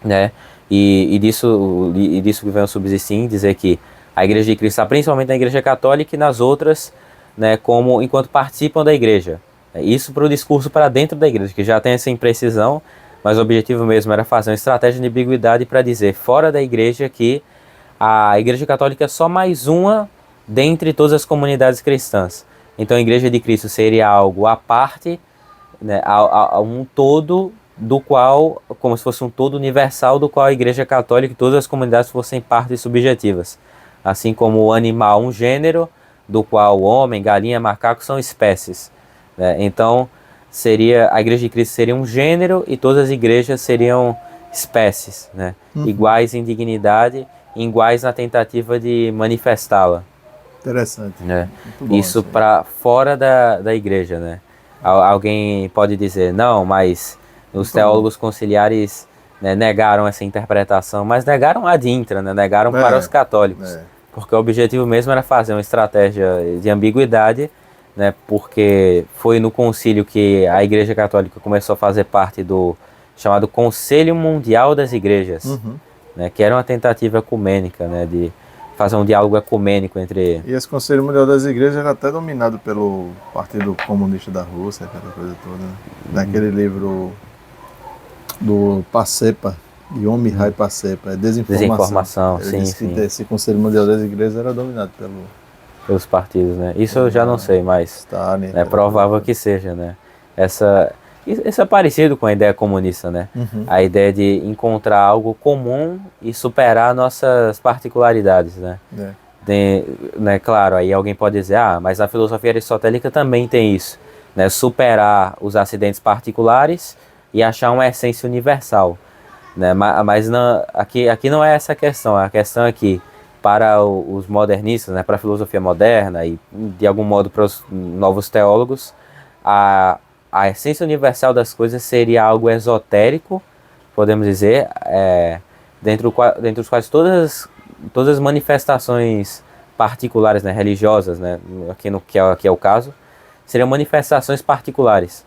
né? E disso que vem o Subsistim, dizer que a igreja de Cristo está principalmente na igreja católica e nas outras, né, enquanto participam da igreja. Isso para o discurso para dentro da igreja, que já tem essa imprecisão, mas o objetivo mesmo era fazer uma estratégia de ambiguidade para dizer fora da igreja que a igreja católica é só mais uma dentre todas as comunidades cristãs. Então a Igreja de Cristo seria algo à parte, né, um todo do qual, como se fosse um todo universal, do qual a Igreja Católica e todas as comunidades fossem partes subjetivas. Assim como o animal, um gênero, do qual homem, galinha, macaco são espécies. Né? Então a Igreja de Cristo seria um gênero e todas as igrejas seriam espécies, né? Iguais em dignidade, iguais na tentativa de manifestá-la. Interessante. Né? Isso para fora da igreja, né? Alguém pode dizer, não, mas os teólogos conciliares, né, negaram essa interpretação, mas negaram ad intra, né? Negaram para os católicos, porque o objetivo mesmo era fazer uma estratégia de ambiguidade, né? Porque foi no concílio que a Igreja Católica começou a fazer parte do chamado Conselho Mundial das Igrejas, né? Que era uma tentativa ecumênica, né? De fazer um diálogo ecumênico entre... E esse Conselho Mundial das Igrejas era até dominado pelo Partido Comunista da Rússia, aquela coisa toda, né? Naquele livro do Pacepa, Yom-Hai Pacepa, Desinformação, sim. Esse Conselho Mundial das Igrejas era dominado pelos partidos, né? Isso eu já não sei, mas é provável que seja, né? Isso é parecido com a ideia comunista, né? A ideia de encontrar algo comum e superar nossas particularidades, né? Né? Claro, aí alguém pode dizer, mas a filosofia aristotélica também tem isso, né? Superar os acidentes particulares e achar uma essência universal, né? Mas não, aqui não é essa a questão. A questão é que para os modernistas, né, para a filosofia moderna e de algum modo para os novos teólogos, a essência universal das coisas seria algo esotérico, podemos dizer, dentre os quais todas as manifestações particulares, né, religiosas, né, aqui é o caso, seriam manifestações particulares.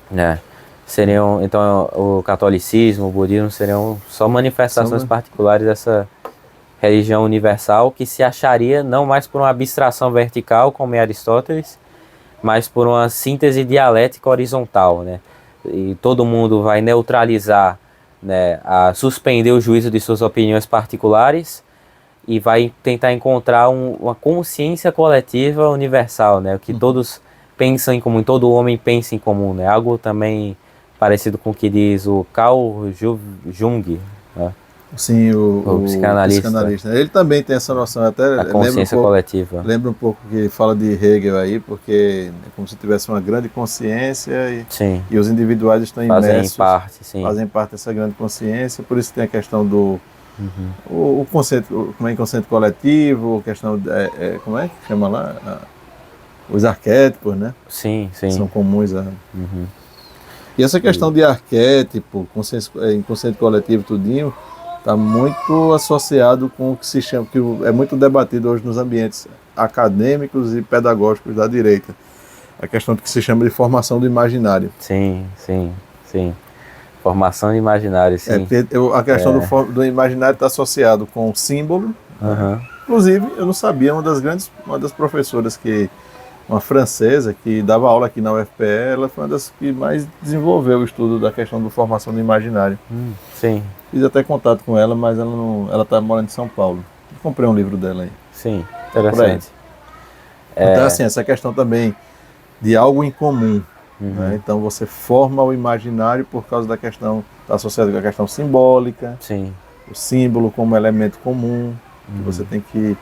Né? Seriam, então, o catolicismo, o budismo seriam só manifestações particulares dessa religião universal que se acharia não mais por uma abstração vertical, como é Aristóteles, mas por uma síntese dialética horizontal, né? E todo mundo vai neutralizar, né, suspender o juízo de suas opiniões particulares e vai tentar encontrar uma consciência coletiva universal, né? O que todos pensam em comum, todo homem pensa em comum, né? Algo também parecido com o que diz o Carl Jung, né? Sim, o psicanalista. Ele também tem essa noção, até a consciência coletiva. Lembra um pouco que fala de Hegel aí, porque é como se tivesse uma grande consciência e os individuais estão imersos, fazem parte dessa grande consciência, por isso tem a questão do o conceito, como é inconsciente coletivo, a questão como é que chama lá? Os arquétipos, né? Sim. São comuns a... E essa questão de arquétipo, inconsciente coletivo, tudinho, está muito associado com o que se chama, que é muito debatido hoje nos ambientes acadêmicos e pedagógicos da direita. A questão do que se chama de formação do imaginário. Sim. Formação de imaginário, sim. A questão do imaginário está associado com o símbolo. Uhum. Inclusive, eu não sabia, uma das professoras uma francesa que dava aula aqui na UFPE, ela foi uma das que mais desenvolveu o estudo da questão da formação do imaginário. Sim. Fiz até contato com ela, mas ela está morando em São Paulo. Eu comprei um livro dela aí. Sim, interessante. Então, assim, essa questão também de algo em comum. Né? Então, você forma o imaginário por causa da questão, está associado com a questão simbólica, sim. O símbolo como elemento comum, que você tem que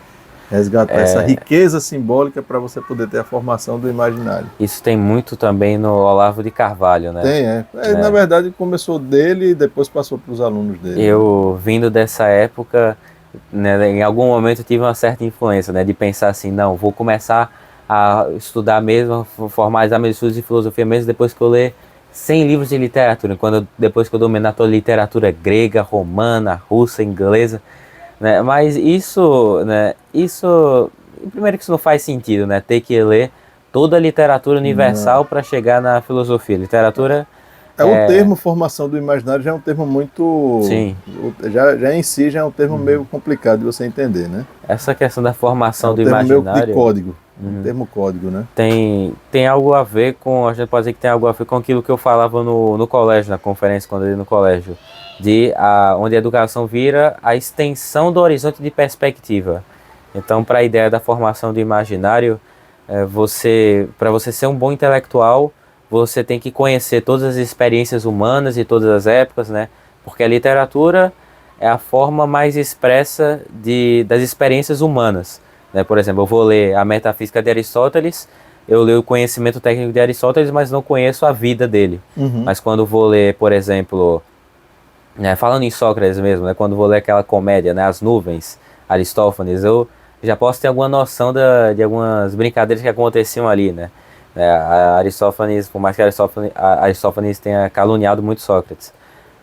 resgatar essa riqueza simbólica para você poder ter a formação do imaginário. Isso tem muito também no Olavo de Carvalho, né? Tem, na verdade começou dele e depois passou para os alunos dele. Eu, vindo dessa época, né, em algum momento eu tive uma certa influência, né, de pensar assim, não, vou começar a estudar mesmo, formalizar meus estudos de filosofia mesmo depois que eu ler 100 livros de literatura, depois que eu dominar toda a literatura grega, romana, russa, inglesa. Né? Mas primeiro que isso não faz sentido, né? Ter que ler toda a literatura universal para chegar na filosofia. Literatura o termo formação do imaginário já é um termo muito... Sim. Já em si já é um termo meio complicado de você entender, né? Essa questão da formação do termo imaginário... meio de código. Um termo código, né? Tem algo a ver com... A gente pode dizer que tem algo a ver com aquilo que eu falava no colégio, na conferência, quando eu ia no colégio. Onde a educação vira a extensão do horizonte de perspectiva. Então, para a ideia da formação do imaginário, para você ser um bom intelectual, você tem que conhecer todas as experiências humanas de todas as épocas, né? Porque a literatura é a forma mais expressa das experiências humanas. Né? Por exemplo, eu vou ler a Metafísica de Aristóteles, eu leio o conhecimento técnico de Aristóteles, mas não conheço a vida dele. Mas quando vou ler, por exemplo... falando em Sócrates mesmo, né, quando vou ler aquela comédia, né, As Nuvens, Aristófanes, eu já posso ter alguma noção de algumas brincadeiras que aconteciam ali, né? Aristófanes, por mais que Aristófanes tenha caluniado muito Sócrates,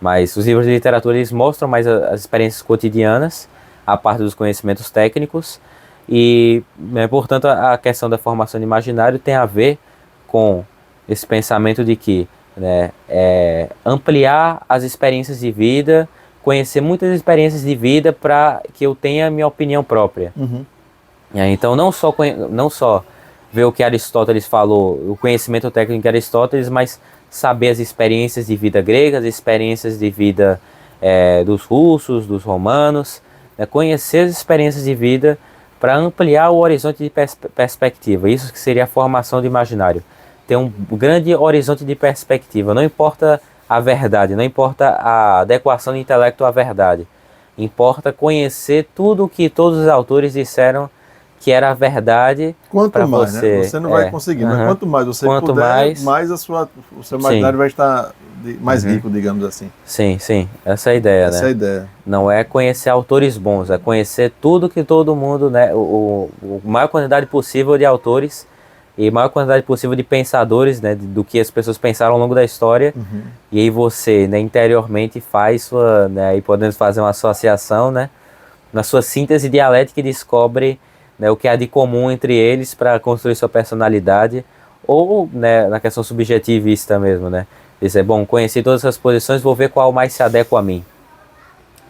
mas os livros de literatura eles mostram mais as experiências cotidianas, a parte dos conhecimentos técnicos, e, portanto, a questão da formação de imaginário tem a ver com esse pensamento de que ampliar as experiências de vida, conhecer muitas experiências de vida para que eu tenha minha opinião própria. Então não só ver o que Aristóteles falou, o conhecimento técnico de Aristóteles, mas saber as experiências de vida gregas, as experiências de vida dos russos, dos romanos, conhecer as experiências de vida para ampliar o horizonte de perspectiva. Isso que seria a formação do imaginário. Ter um grande horizonte de perspectiva. Não importa a verdade, não importa a adequação do intelecto à verdade. Importa conhecer tudo o que todos os autores disseram que era a verdade. Quanto mais, né? Você não vai conseguir, mas quanto mais você puder, mais o seu imaginário vai estar mais rico, digamos assim. Sim, essa é a ideia, Essa é a ideia. Não é conhecer autores bons, é conhecer tudo que todo mundo, né, a maior quantidade possível de autores e maior quantidade possível de pensadores, né, do que as pessoas pensaram ao longo da história. E aí você, né, interiormente faz sua, né, e podemos fazer uma associação, né, na sua síntese dialética e descobre, né, o que há de comum entre eles para construir sua personalidade, ou, né, na questão subjetivista mesmo, né, dizer, bom, conheci todas essas posições, vou ver qual mais se adequa a mim.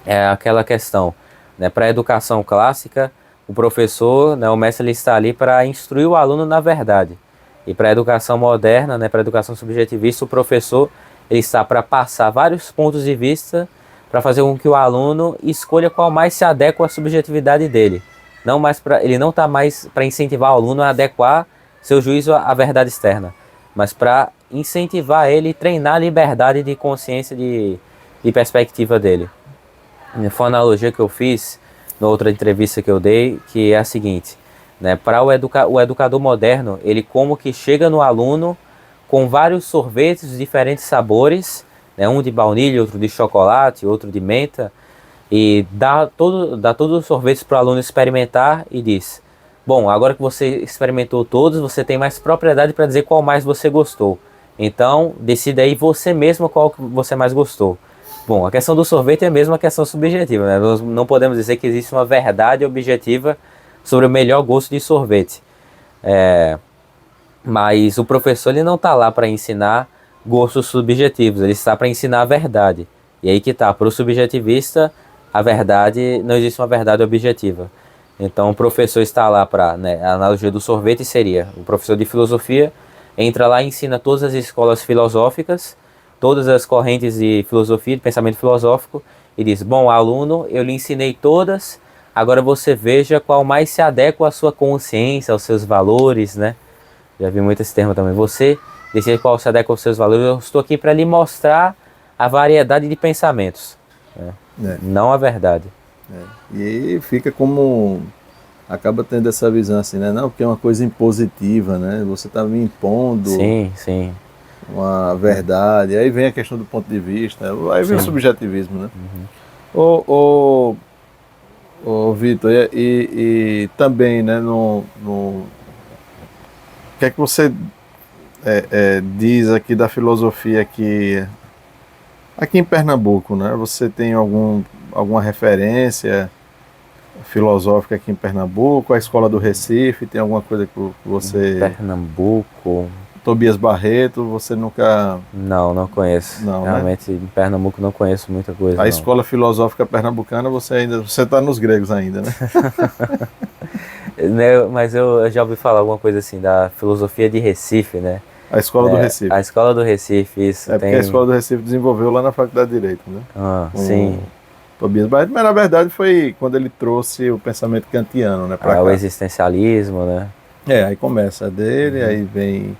É aquela questão, né, para a educação clássica, o professor, né, o mestre, ele está ali para instruir o aluno na verdade. E para a educação moderna, né, para a educação subjetivista, o professor ele está para passar vários pontos de vista para fazer com que o aluno escolha qual mais se adequa à subjetividade dele. Ele não está mais para incentivar o aluno a adequar seu juízo à verdade externa, mas para incentivar ele e treinar a liberdade de consciência de perspectiva dele. Foi uma analogia que eu fiz na outra entrevista que eu dei, que é a seguinte, né, para o educador moderno, ele como que chega no aluno com vários sorvetes de diferentes sabores, né, um de baunilha, outro de chocolate, outro de menta, e dá todos os sorvetes para o aluno experimentar e diz, bom, agora que você experimentou todos, você tem mais propriedade para dizer qual mais você gostou. Então, decida aí você mesmo qual que você mais gostou. Bom, a questão do sorvete é mesmo uma questão subjetiva, né? Nós não podemos dizer que existe uma verdade objetiva sobre o melhor gosto de sorvete. Mas o professor ele não está lá para ensinar gostos subjetivos, ele está para ensinar a verdade. E aí que tá, para o subjetivista, a verdade, não existe uma verdade objetiva. Então o professor está lá para, né, a analogia do sorvete seria, o professor de filosofia entra lá e ensina todas as escolas filosóficas, todas as correntes de filosofia, de pensamento filosófico, e diz, bom, aluno, eu lhe ensinei todas, agora você veja qual mais se adequa à sua consciência, aos seus valores, né? Já vi muito esse termo também. Você decide qual se adequa aos seus valores, eu estou aqui para lhe mostrar a variedade de pensamentos, né? Não a verdade. E aí fica como... acaba tendo essa visão assim, né? Não, porque é uma coisa impositiva, né? Você está me impondo Sim. uma verdade. Aí vem a questão do ponto de vista, aí vem o subjetivismo, né? Ô, Vitor, e também, né, o que é que você diz aqui da filosofia aqui em Pernambuco, né? Você tem alguma referência filosófica aqui em Pernambuco? A Escola do Recife, tem alguma coisa que você... Pernambuco... Tobias Barreto, você nunca... Não conheço. Não, realmente, né? Em Pernambuco não conheço muita coisa. A Escola Filosófica Pernambucana, você está nos gregos ainda, né? Mas eu já ouvi falar alguma coisa assim da filosofia de Recife, né? A Escola do Recife. A Escola do Recife, isso. Porque a Escola do Recife desenvolveu lá na Faculdade de Direito, né? Sim. Tobias Barreto, mas na verdade foi quando ele trouxe o pensamento kantiano, né? O existencialismo, né? Aí começa dele, aí vem...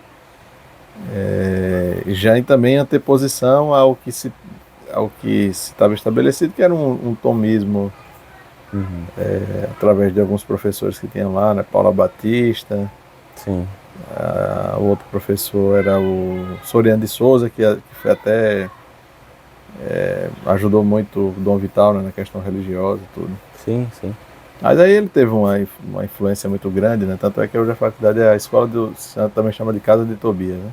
já em também anteposição ao que se estava estabelecido, que era um tomismo, através de alguns professores que tinham lá, né? Paula Batista. Sim. O outro professor era o Soriano de Souza, que foi até ajudou muito o Dom Vital, né, na questão religiosa e tudo. Sim. Mas aí ele teve uma influência muito grande, né? Tanto é que hoje a faculdade a escola também chama de Casa de Tobias, né?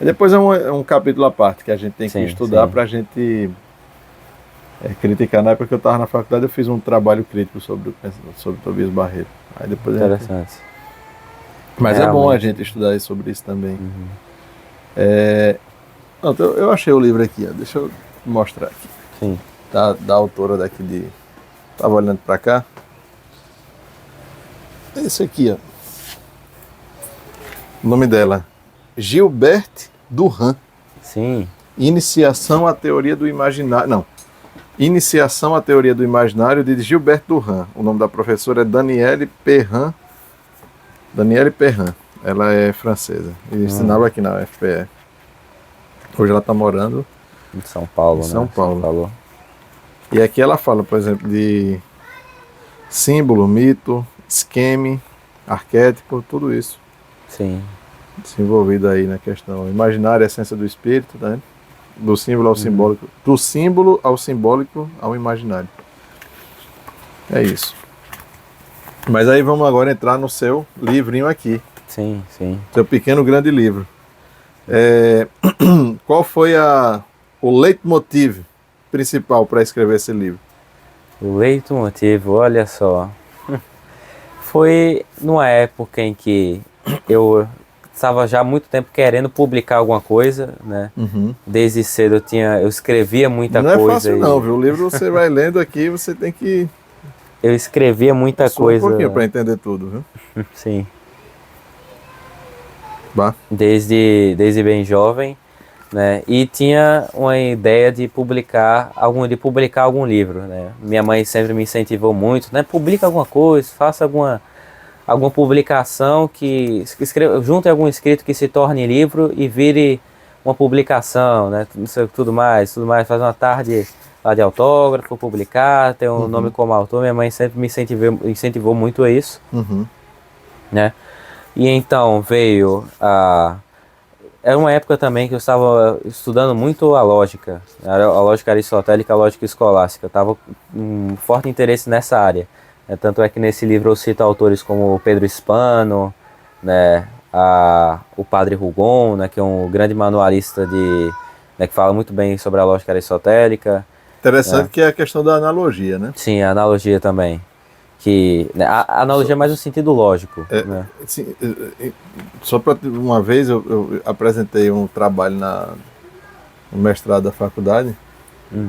E depois é um capítulo à parte que a gente tem que estudar para a gente criticar. Na época que eu estava na faculdade, eu fiz um trabalho crítico sobre Tobias Barreto. Aí depois interessante. Mas é bom a gente estudar sobre isso também. Eu achei o livro aqui, ó. Deixa eu mostrar aqui. Sim. Da autora daqui de... Estava olhando para cá. Esse aqui, ó. O nome dela, Gilberte Durand. Sim. Iniciação à Teoria do Imaginário. Não. Iniciação à Teoria do Imaginário de Gilberte Durand. O nome da professora é Danielle Perrin. Danielle Perrin. Ela é francesa. E ensinava aqui na UFPE. Hoje ela está morando em São Paulo, São Paulo. E aqui ela fala, por exemplo, de símbolo, mito, esquema, arquétipo, tudo isso. Sim. Desenvolvido aí na questão imaginária, a essência do espírito, né? Do símbolo ao simbólico. Do símbolo ao simbólico ao imaginário. É isso. Mas aí vamos agora entrar no seu livrinho aqui. Sim. Seu pequeno grande livro. Qual foi o leitmotiv principal para escrever esse livro? O leitmotiv, olha só. Foi numa época em que eu estava já há muito tempo querendo publicar alguma coisa, né? Desde cedo eu escrevia muita coisa. Não é fácil não, viu? O livro você vai lendo aqui, você tem que... Eu escrevia muita coisa. Um pouquinho para entender tudo, viu? Sim. Bah. Desde bem jovem, né? E tinha uma ideia de publicar algum livro, né? Minha mãe sempre me incentivou muito, né? Publica alguma coisa, faça alguma publicação que junte algum escrito que se torne livro e vire uma publicação, né? Tudo mais, faz uma tarde lá de autógrafo, publicar, ter um nome como autor. Minha mãe sempre me incentivou muito a isso, né? E então veio era uma época também que eu estava estudando muito a lógica aristotélica, a lógica escolástica. Eu estava com um forte interesse nessa área. Tanto é que nesse livro eu cito autores como Pedro Spano, né, o padre Rougon, né, que é um grande manualista né, que fala muito bem sobre a lógica aristotélica. Interessante que é a questão da analogia, né? Sim, a analogia também. Que, né, a analogia é mais no sentido lógico. Né? Sim, só para uma vez eu apresentei um trabalho no mestrado da faculdade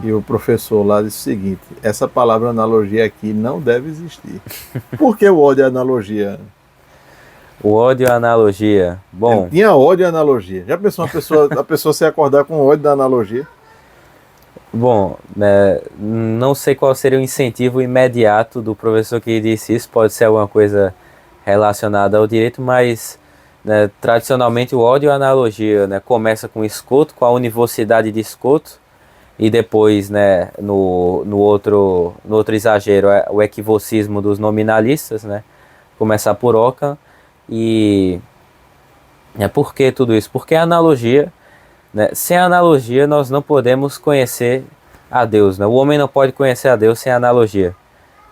e o professor lá disse o seguinte: essa palavra analogia aqui não deve existir. Por que o ódio é analogia? O ódio é analogia. Bom. Ele tinha ódio e analogia. Já pensou a pessoa se acordar com ódio da analogia? Bom, né, não sei qual seria o incentivo imediato do professor que disse isso, pode ser alguma coisa relacionada ao direito, mas né, tradicionalmente o ódio e a analogia né, começa com escoto, com a univocidade de escoto, e depois né, no outro exagero é o equivocismo dos nominalistas, né, começar por Ockham. E por que tudo isso? Porque a analogia, né, sem a analogia nós não podemos conhecer a Deus. Né? O homem não pode conhecer a Deus sem a analogia.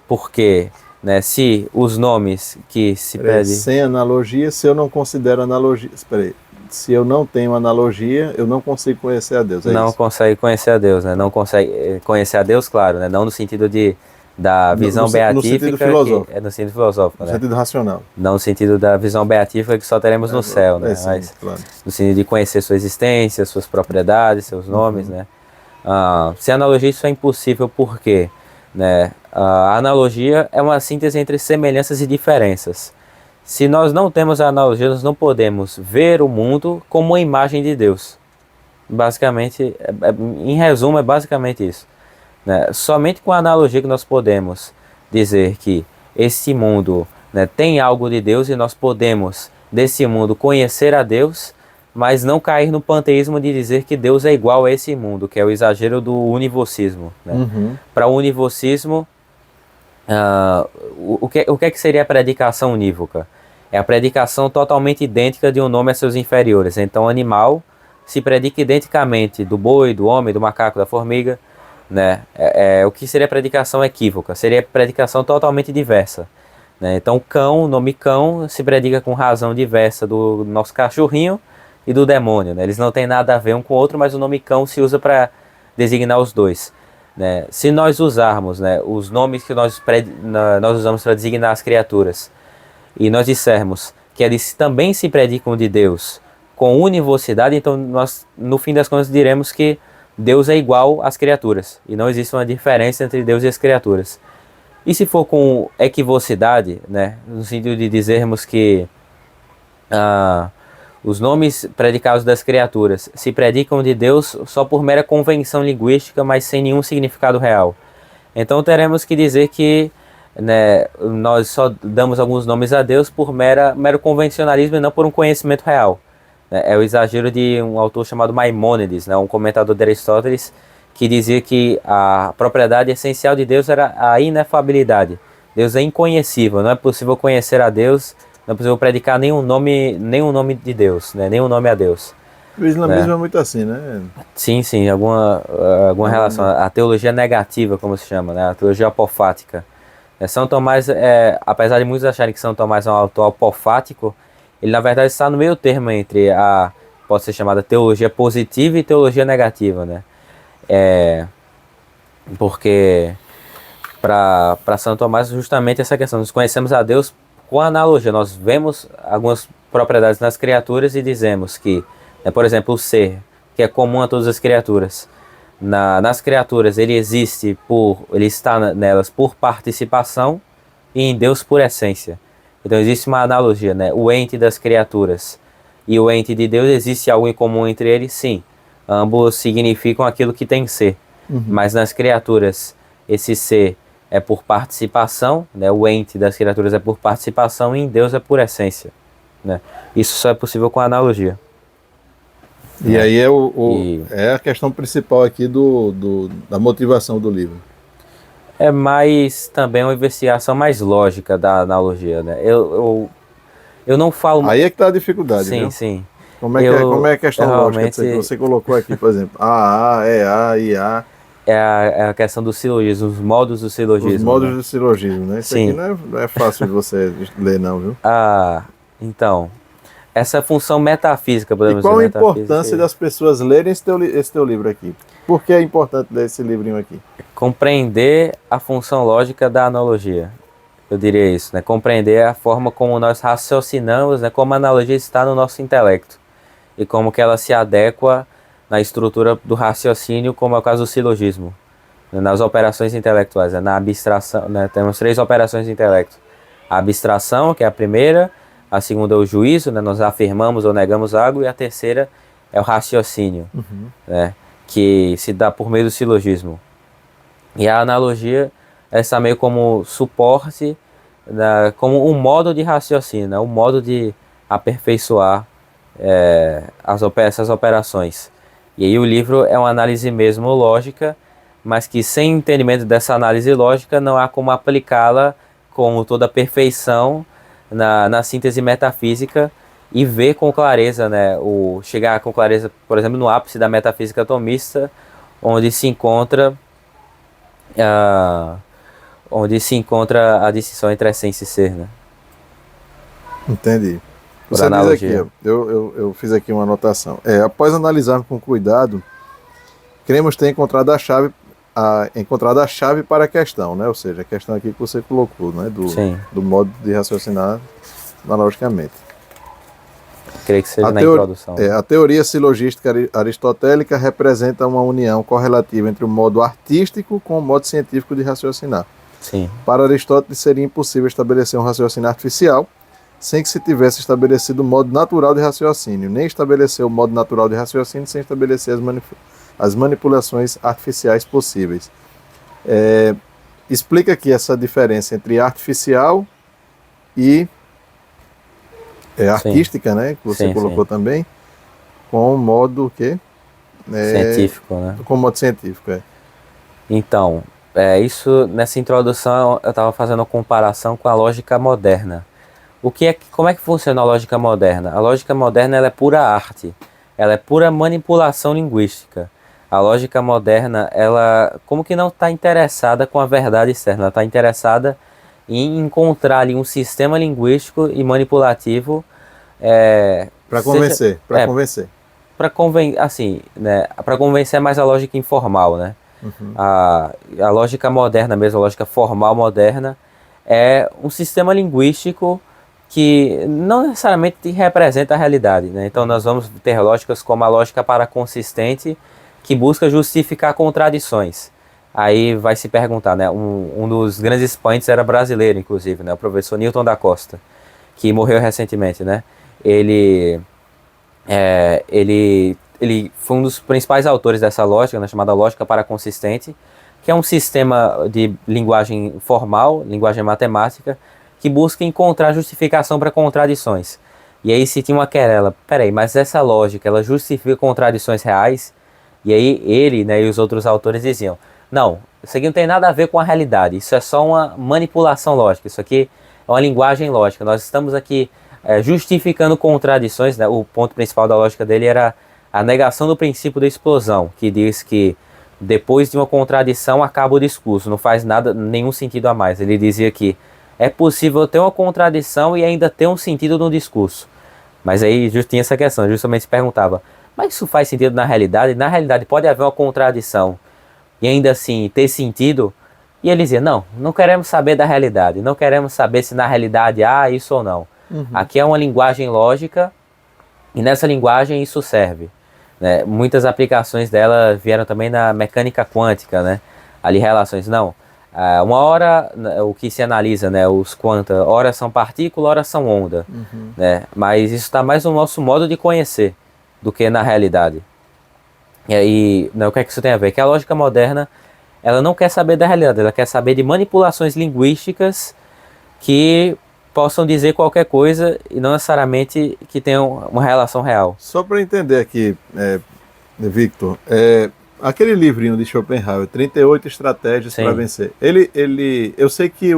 Porque né, se os nomes que se pedem... Sem analogia, se eu não considero analogia... Espera aí. Se eu não tenho analogia, eu não consigo conhecer a Deus. Não consegue conhecer a Deus. Né? Não consegue conhecer a Deus, claro. Né? Não no sentido da visão beatífica, no sentido filosófico. É no sentido filosófico, no né? sentido racional. Não no sentido da visão beatífica que só teremos no céu, né? Sim, mas claro. no sentido de conhecer sua existência, suas propriedades, seus nomes, né? Sem analogia isso é impossível, por quê? Né? A analogia é uma síntese entre semelhanças e diferenças. Se nós não temos a analogia, nós não podemos ver o mundo como uma imagem de Deus. Basicamente, em resumo, é basicamente isso. Né? Somente com a analogia que nós podemos dizer que esse mundo né, tem algo de Deus e nós podemos, desse mundo, conhecer a Deus, mas não cair no panteísmo de dizer que Deus é igual a esse mundo, que é o exagero do univocismo. Né? Para o univocismo, o que é que seria a predicação unívoca? É a predicação totalmente idêntica de um nome a seus inferiores. Então, animal se predica identicamente do boi, do homem, do macaco, da formiga. Né? O que seria predicação equívoca? Seria predicação totalmente diversa. Né? Então, cão, o nome cão, se predica com razão diversa do nosso cachorrinho e do demônio. Né? Eles não têm nada a ver um com o outro, mas o nome cão se usa para designar os dois. Né? Se nós usarmos né, os nomes que nós usamos para designar as criaturas, e nós dissermos que eles também se predicam de Deus com univocidade, então nós, no fim das contas, diremos que Deus é igual às criaturas, e não existe uma diferença entre Deus e as criaturas. E se for com equivocidade, né, no sentido de dizermos que os nomes predicados das criaturas se predicam de Deus só por mera convenção linguística, mas sem nenhum significado real, então teremos que dizer que né, nós só damos alguns nomes a Deus por mero convencionalismo e não por um conhecimento real. É o exagero de um autor chamado Maimônides, né, um comentador de Aristóteles, que dizia que a propriedade essencial de Deus era a inefabilidade. Deus é inconhecível, não é possível conhecer a Deus, não é possível predicar nenhum nome de Deus, né, nenhum nome a Deus. O islamismo é muito assim, né? Sim, alguma relação. A teologia negativa, como se chama, né, a teologia apofática. São Tomás, apesar de muitos acharem que São Tomás é um autor apofático, ele na verdade está no meio termo entre pode ser chamada teologia positiva e teologia negativa, né? Porque para São Tomás justamente essa questão, nós conhecemos a Deus com a analogia, nós vemos algumas propriedades nas criaturas e dizemos que, por exemplo, o ser, que é comum a todas as criaturas, nas criaturas ele está nelas por participação e em Deus por essência. Então existe uma analogia, né? O ente das criaturas e o ente de Deus, existe algo em comum entre eles? Sim. Ambos significam aquilo que tem ser. Mas nas criaturas esse ser é por participação, né? O ente das criaturas é por participação e em Deus é por essência. Né? Isso só é possível com a analogia. E aí é a questão principal aqui da motivação do livro. É mais também uma investigação mais lógica da analogia, né? Eu não falo... Aí é que está a dificuldade, sim, viu? Sim. Como é a questão lógica que você colocou aqui, por exemplo? A, I, A. É a questão do silogismo, os modos do silogismo. Os modos do silogismo, né? Isso Sim. aqui não é fácil de você ler não, viu? Então, essa função metafísica, E podemos qual dizer, a importância das pessoas lerem esse teu livro aqui? Por que é importante ler esse livrinho aqui? compreender a função lógica da analogia. Eu diria isso, né? Compreender a forma como nós raciocinamos, né? Como a analogia está no nosso intelecto e como que ela se adequa na estrutura do raciocínio, como é o caso do silogismo, né? Nas operações intelectuais, né? Na abstração, né? Temos 3 operações de intelecto: a abstração, que é a primeira; a segunda é o juízo, né? Nós afirmamos ou negamos algo; e a terceira é o raciocínio, né? Que se dá por meio do silogismo. E a analogia está meio como suporte, né, como um modo de raciocínio, né, um modo de aperfeiçoar essas operações. E aí o livro é uma análise mesmo lógica, mas que sem entendimento dessa análise lógica não há como aplicá-la com toda a perfeição na síntese metafísica e ver com clareza, né, chegar com clareza, por exemplo, no ápice da metafísica atomista, onde se encontra a distinção entre essência e ser, né? Entendi. Por Você diz analogia. aqui, ó, eu fiz aqui uma anotação. Após analisarmos com cuidado, cremos ter encontrado a chave para a questão, né? Ou seja, a questão aqui que você colocou, né? Sim, Do modo de raciocinar analogicamente. creio que seja na introdução. A teoria silogística aristotélica representa uma união correlativa entre o modo artístico com o modo científico de raciocinar. Sim, Para Aristóteles seria impossível estabelecer um raciocínio artificial sem que se tivesse estabelecido o modo natural de raciocínio, nem estabelecer o modo natural de raciocínio sem estabelecer as manipulações artificiais possíveis. Explica aqui essa diferença entre artificial e artística, né, que você colocou também, com o modo científico, né? Com o modo científico, Então, isso nessa introdução eu estava fazendo uma comparação com a lógica moderna. Como é que funciona a lógica moderna? A lógica moderna ela é pura arte, ela é pura manipulação linguística. A lógica moderna, ela como que não está interessada com a verdade externa, ela está interessada em encontrar ali um sistema linguístico e manipulativo para convencer, para convencer é mais a lógica informal, né? A lógica moderna mesmo, a lógica formal moderna é um sistema linguístico que não necessariamente representa a realidade, né? Então nós vamos ter lógicas como a lógica paraconsistente, que busca justificar contradições. Aí vai se perguntar, né? Um dos grandes expoentes era brasileiro, inclusive, né? O professor Newton da Costa, que morreu recentemente, né? Ele foi um dos principais autores dessa lógica, né? Chamada lógica paraconsistente, que é um sistema de linguagem formal, linguagem matemática, que busca encontrar justificação para contradições. E aí se tinha uma querela, peraí, mas essa lógica, ela justifica contradições reais? E aí ele, né, e os outros autores diziam, não, isso aqui não tem nada a ver com a realidade, isso é só uma manipulação lógica, isso aqui é uma linguagem lógica, nós estamos aqui justificando contradições, né? O ponto principal da lógica dele era a negação do princípio da explosão, que diz que depois de uma contradição acaba o discurso, não faz nenhum sentido a mais. Ele dizia que é possível ter uma contradição e ainda ter um sentido no discurso. Mas aí tinha essa questão, justamente se perguntava, mas isso faz sentido na realidade? Na realidade pode haver uma contradição e ainda assim ter sentido? E ele dizia, não queremos saber da realidade, não queremos saber se na realidade há isso ou não. Aqui é uma linguagem lógica e nessa linguagem isso serve, né? Muitas aplicações dela vieram também na mecânica quântica, né? Ali relações, uma hora o que se analisa, né? Os quanta, horas são partícula, horas são onda, né? Mas isso está mais no nosso modo de conhecer do que na realidade. E aí, né, o que é que isso tem a ver? Que a lógica moderna, ela não quer saber da realidade, ela quer saber de manipulações linguísticas que possam dizer qualquer coisa e não necessariamente que tenham uma relação real. Só para entender aqui, Victor, aquele livrinho de Schopenhauer, 38 estratégias para vencer, eu sei que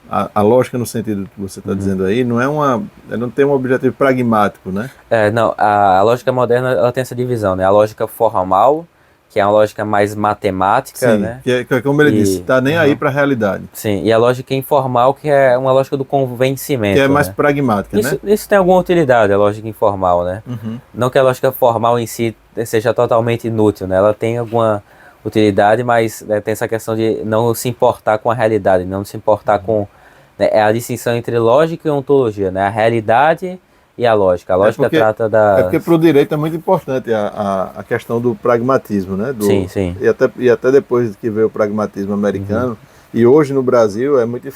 a lógica no sentido que você está dizendo aí, não tem um objetivo pragmático, né? Não, a lógica moderna ela tem essa divisão, né? A lógica formal, que é uma lógica mais matemática, Sim, né? que é como ele disse, tá nem aí Uhum. para a realidade. Sim, e a lógica informal, que é uma lógica do Que convencimento, é mais né? pragmática, né? Isso tem alguma utilidade, a lógica informal, né? Uhum. Não que a lógica formal em si seja totalmente inútil, né? Ela tem alguma utilidade, mas né, tem essa questão de não se importar com a realidade, não se importar com... Né, é a distinção entre lógica e ontologia, né? A realidade e a lógica. A É lógica porque, trata é porque das... para o direito é muito importante a questão do pragmatismo, né? Sim, sim. E até depois que veio o pragmatismo americano, e hoje no Brasil é muito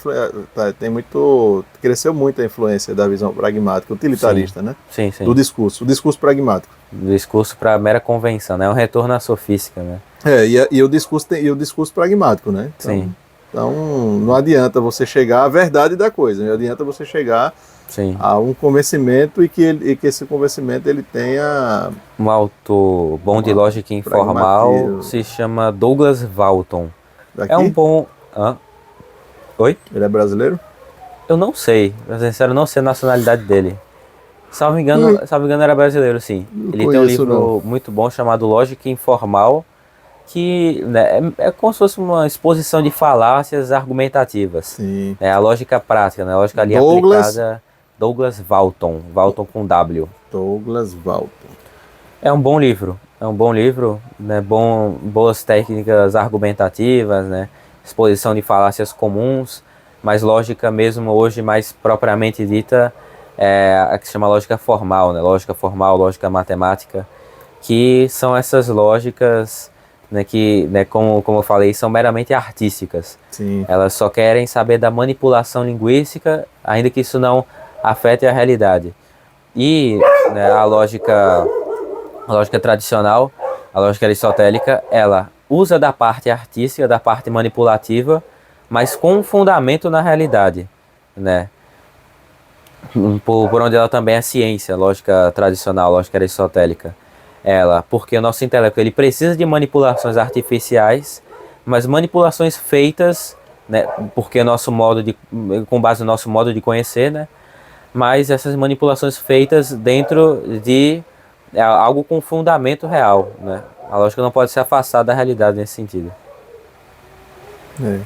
tem muito, cresceu muito a influência da visão pragmática, utilitarista, né? Sim, sim. Do discurso, o discurso pragmático. Do discurso para mera convenção, né? É um retorno à sofística, né? E o discurso e o discurso pragmático, né? Sim. Então não adianta você chegar à verdade da coisa, não adianta você chegar Sim. a um convencimento e que esse convencimento ele tenha Um autor bom de lógica informal pragmatismo. se chama Douglas Walton. Daqui? É um bom... Hã? Oi? Ele é brasileiro? Eu não sei, pra ser sincero, não sei a nacionalidade dele. Salvo engano era brasileiro, sim. Não Ele tem um conheço, livro muito bom chamado Lógica Informal, que né, é como se fosse uma exposição de falácias argumentativas. Sim. É a lógica prática, né? A lógica ali aplicada. Douglas Walton, Walton com W. Douglas Walton. É um bom livro, né? Boas técnicas argumentativas, né? Exposição de falácias comuns, mas lógica mesmo hoje mais propriamente dita é a que se chama lógica formal, né? Lógica formal, lógica matemática, que são essas lógicas, né, que, né, como eu falei, são meramente artísticas. Sim. Elas só querem saber da manipulação linguística, ainda que isso não afete a realidade. E né, a lógica tradicional, a lógica aristotélica, ela usa da parte artística, da parte manipulativa, mas com um fundamento na realidade, né? Por onde ela também é ciência, lógica tradicional, lógica aristotélica. Porque o nosso intelecto ele precisa de manipulações artificiais, mas manipulações feitas, né, porque com base no nosso modo de conhecer, né? Mas essas manipulações feitas dentro de algo com fundamento real, né? A lógica não pode ser afastada da realidade nesse sentido.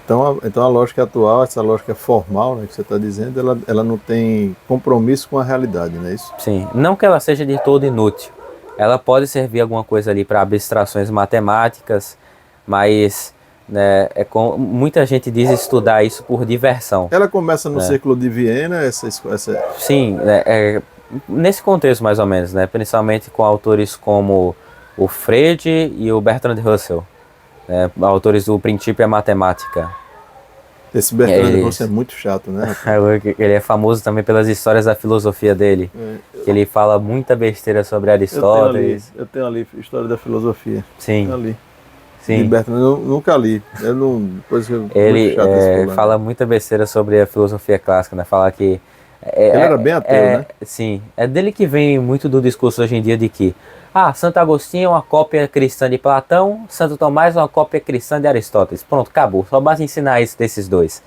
Então a lógica atual, essa lógica formal, né, que você está dizendo, ela não tem compromisso com a realidade, não é isso? Sim, não que ela seja de todo inútil. Ela pode servir alguma coisa ali para abstrações matemáticas, mas né, muita gente diz estudar isso por diversão. Ela começa no Círculo de Viena, essa... Sim, nesse contexto mais ou menos, né, principalmente com autores como o Frege e o Bertrand Russell, né, autores do Princípio à Matemática. Esse Bertrand Russell é muito chato, né? Ele é famoso também pelas histórias da filosofia dele. Ele fala muita besteira sobre Aristóteles. Eu tenho ali História da Filosofia. Sim. Eu li. Sim. Eu nunca li. Ele fala muita besteira sobre a filosofia clássica, né? Fala que... ele era bem ateu, né? Sim. É dele que vem muito do discurso hoje em dia de que Santo Agostinho é uma cópia cristã de Platão, Santo Tomás é uma cópia cristã de Aristóteles. Pronto, acabou. Só basta ensinar isso desses dois.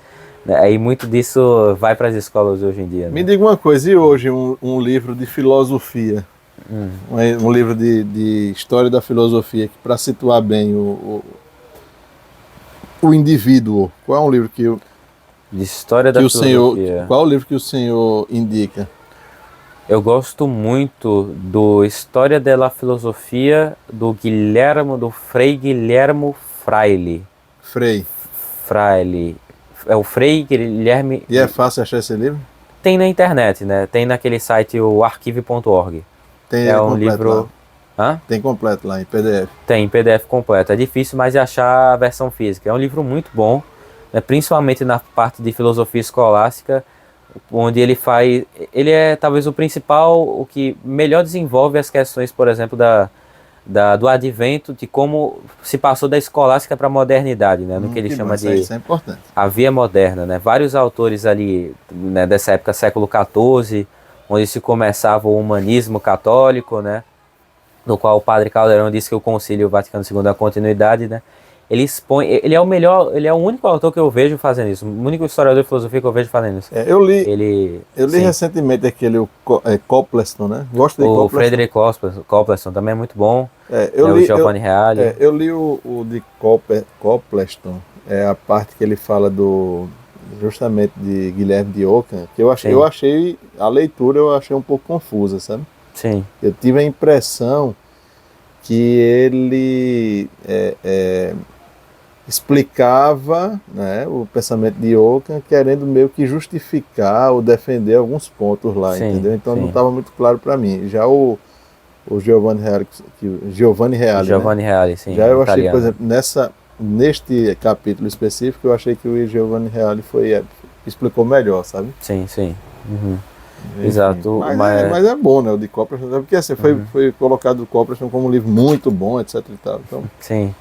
E muito disso vai para as escolas hoje em dia. Né? Me diga uma coisa, e hoje um livro de filosofia, um livro de história da filosofia, para situar bem o indivíduo, qual é um livro de história da filosofia? Qual é o livro que o senhor indica? Eu gosto muito do História da Filosofia do Frei Guilhermo Fraile. Fraile. É o Frei Guilherme... E é fácil achar esse livro? Tem na internet, né? Tem naquele site, o arquive.org. Tem livro... Lá. Tem completo lá, em PDF. Tem, em PDF completo. É difícil, mas achar a versão física. É um livro muito bom, né? Principalmente na parte de filosofia escolástica, onde ele é talvez o principal, o que melhor desenvolve as questões, por exemplo, do advento, de como se passou da escolástica para a modernidade, né? No que ele chama de isso é importante. A via moderna, né? Vários autores ali, né, dessa época, século XIV, onde se começava o humanismo católico, né? No qual o padre Calderón disse que o Concílio Vaticano II é a continuidade, né? Ele é o único autor que eu vejo fazendo isso, o único historiador de filosofia que eu vejo fazendo isso. Eu li recentemente aquele Copleston, né? Gosto de Copleston. O Frederick Copleston também é muito bom. Eu né, o li, Giovanni Reale. eu li o de Copleston, a parte que ele fala justamente de Guilherme de Ockham, que eu Sim, achei, a leitura eu achei um pouco confusa, sabe? sim, Eu tive a impressão que ele explicava, né, o pensamento de Ockham, querendo meio que justificar ou defender alguns pontos lá, sim, entendeu? Então não sim. estava muito claro para mim. Já o Giovanni Reale, Giovanni Reale, né? Giovanni Reale, Já sim, eu achei, por italiano. exemplo, neste capítulo específico, eu achei que o Giovanni Reale explicou melhor, sabe? Sim, sim. Uhum. Enfim, Exato, mas... mas é bom, né, o de Copperson, porque assim, Uhum. foi colocado o Copperson como um livro muito bom, etc e tal. Então, Sim,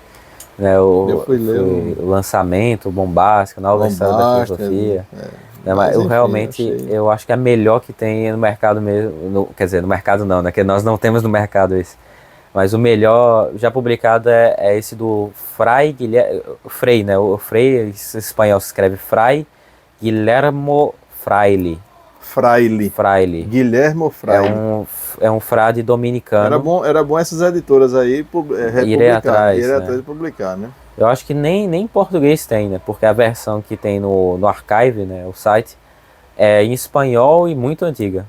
né, eu fui ler foi o lançamento, o bombástico, nova história da bombástico, filosofia, né, mas mas eu enfim, eu realmente, achei. eu acho que é a melhor que tem no mercado mesmo, quer dizer, no mercado não, né, que nós não temos no mercado esse, mas o melhor já publicado é esse do Fray Guilherme, Frei, né, o Frei, em espanhol se escreve Fray Guillermo Fraile, Fraile, Fraile, Guilhermo é Fraile. é um frade dominicano, Era bom essas editoras aí irei republicar, né? Ir atrás, atrás né. de publicar, né? Eu acho que nem em português tem, né? Porque a versão que tem no Archive, né? O site, é em espanhol e muito antiga.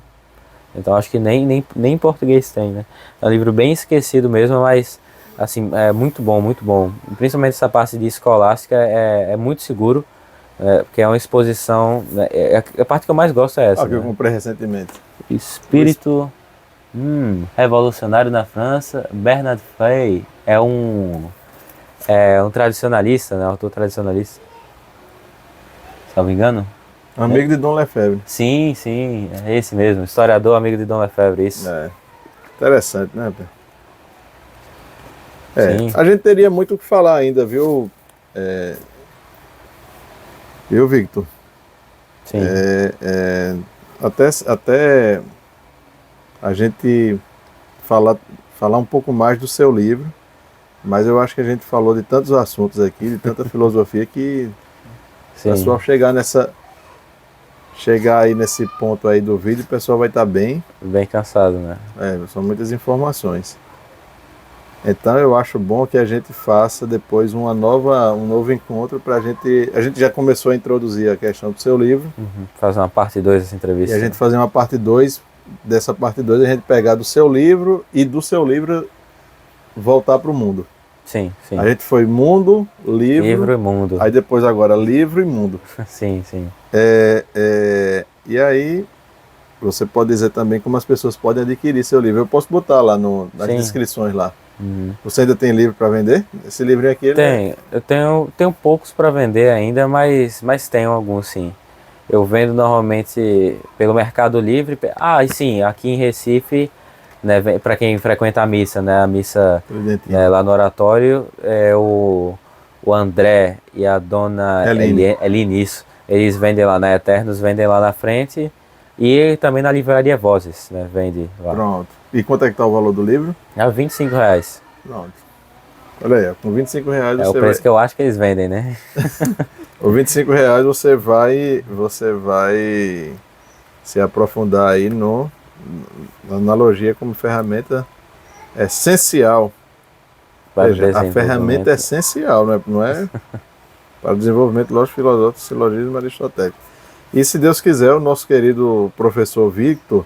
Então acho que nem em português tem, né? É um livro bem esquecido mesmo, mas assim, é muito bom, muito bom. Principalmente essa parte de escolástica é muito seguro, porque é uma exposição, né? A parte que eu mais gosto é Ah, essa, que eu né? comprei recentemente. O es- Espírito revolucionário na França, Bernard Frey é um tradicionalista, né? Autor tradicionalista, se não me engano. Amigo de Dom Lefebvre. Sim, sim, é esse mesmo. Historiador, amigo de Dom Lefebvre, isso. É, interessante, né, Pedro? Sim, A gente teria muito o que falar ainda, viu, Victor? sim, Até a gente falar, falar um pouco mais do seu livro, mas eu acho que a gente falou de tantos assuntos aqui, de tanta filosofia, que o sim. pessoal chegar aí nesse ponto aí do vídeo, o pessoal vai estar bem. Bem cansado, né? São muitas informações. Então eu acho bom que a gente faça depois um novo encontro para a gente. A gente já começou a introduzir a questão do seu livro Fazer uma parte 2 dessa e a entrevista. gente fazer uma parte 2 dessa parte 2 a gente pegar do seu livro e do seu livro voltar para o mundo. Sim, A sim. gente foi mundo, livro, Livro e mundo. aí depois agora livro e mundo. Sim, sim. E aí você pode dizer também como as pessoas podem adquirir seu livro. Eu posso botar lá nas Sim. descrições lá. Você ainda tem livro para vender? Esse livrinho aqui, ele é... Tem, eu tenho poucos para vender ainda, mas tenho alguns sim. Eu vendo normalmente pelo Mercado Livre. E sim, aqui em Recife, né, para quem frequenta a missa, né, a missa, Tridentina. né, lá no oratório, o André e a dona Eline. Eline, isso, eles vendem lá na Eternos, vendem lá na frente e também na Livraria Vozes, né, vende lá. Pronto. E quanto é que tá o valor do livro? É R$ 25. Pronto. Olha aí, ó, com R$ 25 É o você vai. preço que eu acho que eles vendem, né? Com R$ 25 você vai se aprofundar aí na analogia como ferramenta essencial. Para o Veja, a ferramenta desenvolvimento. essencial, não é para o desenvolvimento lógico, filosófico, silogismo aristotélico. E se Deus quiser, o nosso querido professor Victor,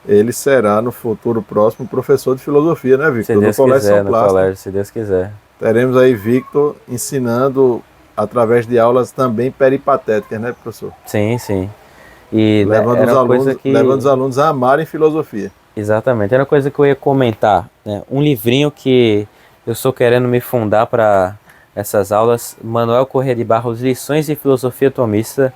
ele será no futuro próximo professor de filosofia, né, Se Victor? No Deus Colégio São quiser, no Plácido. colégio, se Deus quiser. Teremos aí Victor ensinando através de aulas também peripatéticas, né, professor? Sim, sim. E né, era uma coisa Levando que... os alunos a amarem filosofia. Exatamente, era uma coisa que eu ia comentar, né? Um livrinho que eu estou querendo me fundar para essas aulas, Manuel Corrêa de Barros, Lições de Filosofia Tomista,